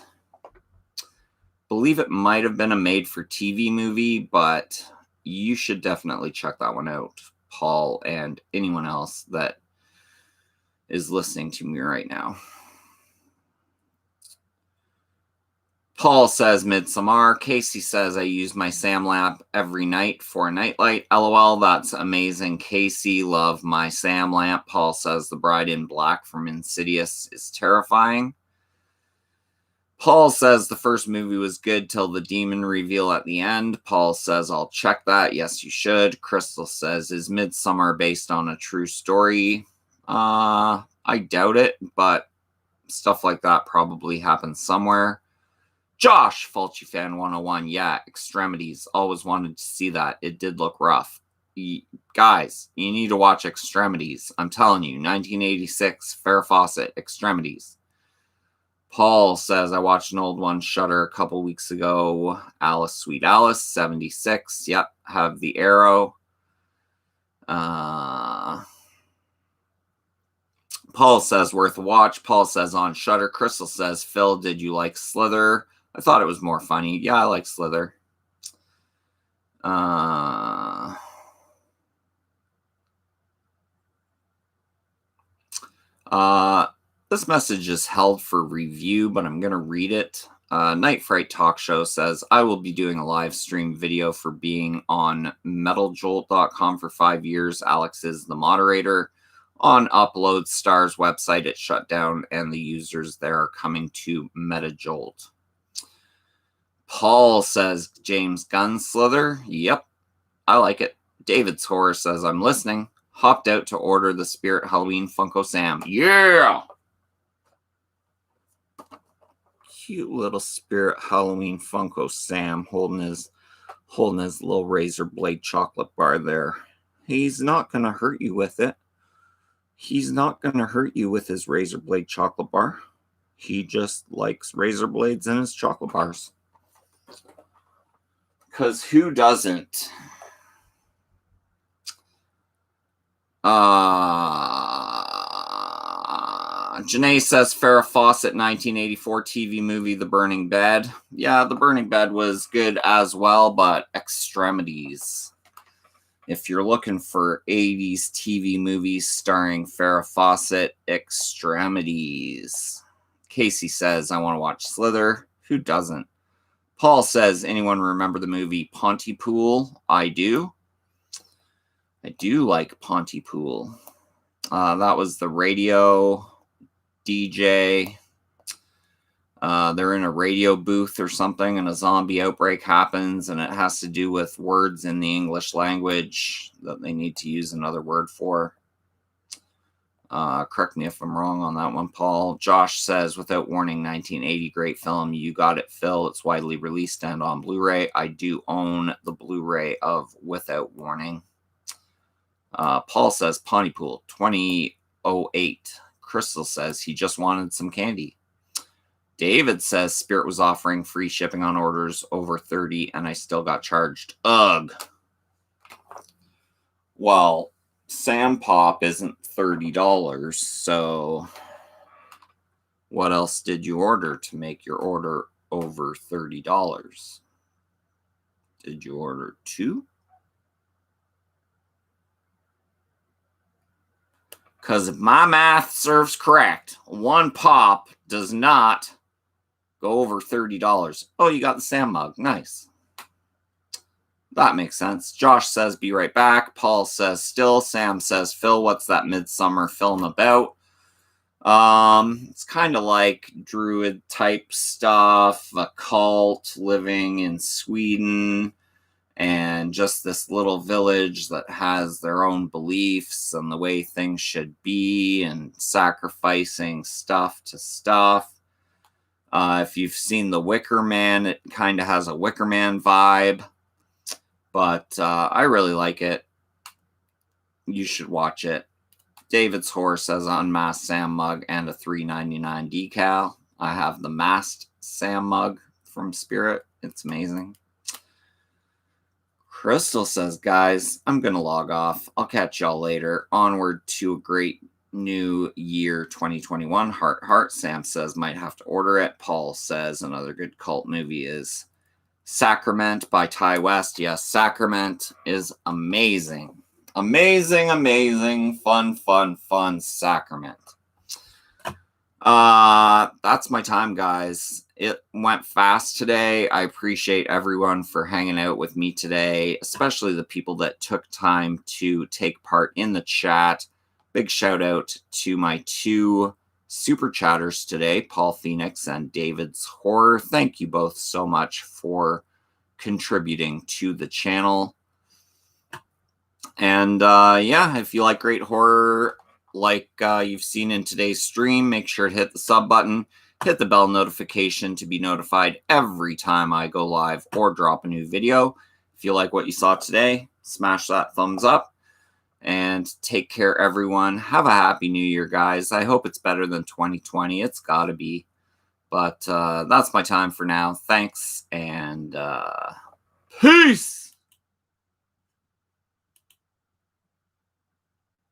Believe it might have been a made-for-TV movie, but you should definitely check that one out, Paul, and anyone else that is listening to me right now. Paul says Midsommar. Casey says I use my Sam lamp every night for a nightlight. LOL, that's amazing. Casey, love my Sam lamp. Paul says The Bride in Black from Insidious is terrifying. Paul says the first movie was good till the demon reveal at the end. Paul says I'll check that. Yes, you should. Crystal says, is Midsommar based on a true story? I doubt it, but stuff like that probably happens somewhere. Josh, Fulci Fan 101. Yeah, Extremities. Always wanted to see that. It did look rough. Guys, you need to watch Extremities. I'm telling you, 1986, Farrah Fawcett, Extremities. Paul says, I watched an old one, Shudder, a couple weeks ago. Alice, Sweet Alice, 76. Yep, have the arrow. Paul says, worth a watch. Paul says, on Shudder. Crystal says, Phil, did you like Slither? I thought it was more funny. Yeah, I like Slither. This message is held for review, but I'm going to read it. Night Fright Talk Show says, I will be doing a live stream video for being on metaljolt.com for 5 years. Alex is the moderator. On Upload Star's website, it shut down, and the users there are coming to MetaJolt. Paul says, James Gunn Slither. Yep, I like it. David's Horror says, I'm listening. Hopped out to order the Spirit Halloween Funko Sam. Yeah! Cute little Spirit Halloween Funko Sam holding his little razor blade chocolate bar there. He's not going to hurt you with it. He's not going to hurt you with his razor blade chocolate bar. He just likes razor blades in his chocolate bars. Because who doesn't? Janae says Farrah Fawcett 1984 TV movie The Burning Bed. Yeah, The Burning Bed was good as well, but Extremities. If you're looking for 80s TV movies starring Farrah Fawcett, Extremities. Casey says, I want to watch Slither. Who doesn't? Paul says, anyone remember the movie Pontypool? I do. I do like Pontypool. That was the radio DJ. They're in a radio booth or something, and a zombie outbreak happens, and it has to do with words in the English language that they need to use another word for. Correct me if I'm wrong on that one, Paul. Josh says, Without Warning, 1980, great film. You got it, Phil. It's widely released and on Blu-ray. I do own the Blu-ray of Without Warning. Paul says, Pontypool, 2008. Crystal says, he just wanted some candy. David says, Spirit was offering free shipping on orders over 30 and I still got charged. Ugh. Well, Sam Pop isn't $30, so what else did you order to make your order over $30? Did you order 2? Because if my math serves correct, 1 pop does not go over $30. Oh, you got the Sam mug. Nice. That makes sense. Josh says, be right back. Paul says, still. Sam says, Phil, what's that Midsummer film about? It's kind of like druid type stuff, a cult living in Sweden, and just this little village that has their own beliefs and the way things should be, and sacrificing stuff to stuff. If you've seen The Wicker Man, it kind of has a Wicker Man vibe. But I really like it. You should watch it. David's Horse has an Unmasked Sam mug and a $3.99 decal. I have the Masked Sam mug from Spirit. It's amazing. Crystal says, guys, I'm going to log off. I'll catch y'all later. Onward to a great new year 2021. Heart, heart. Sam says, might have to order it. Paul says, another good cult movie is Sacrament by Ty West. Yes, Sacrament is amazing. Amazing, amazing, fun, fun, fun Sacrament. That's my time, guys. It went fast today. I appreciate everyone for hanging out with me today, especially the people that took time to take part in the chat. Big shout out to my 2 super chatters today, Paul Phoenix and David's Horror. Thank you both so much for contributing to the channel. And yeah, if you like great horror like you've seen in today's stream, make sure to hit the sub button, hit the bell notification to be notified every time I go live or drop a new video. If you like what you saw today, smash that thumbs up. And take care, everyone. Have a happy new year, guys. I hope it's better than 2020. It's got to be. But that's my time for now. Thanks, and peace!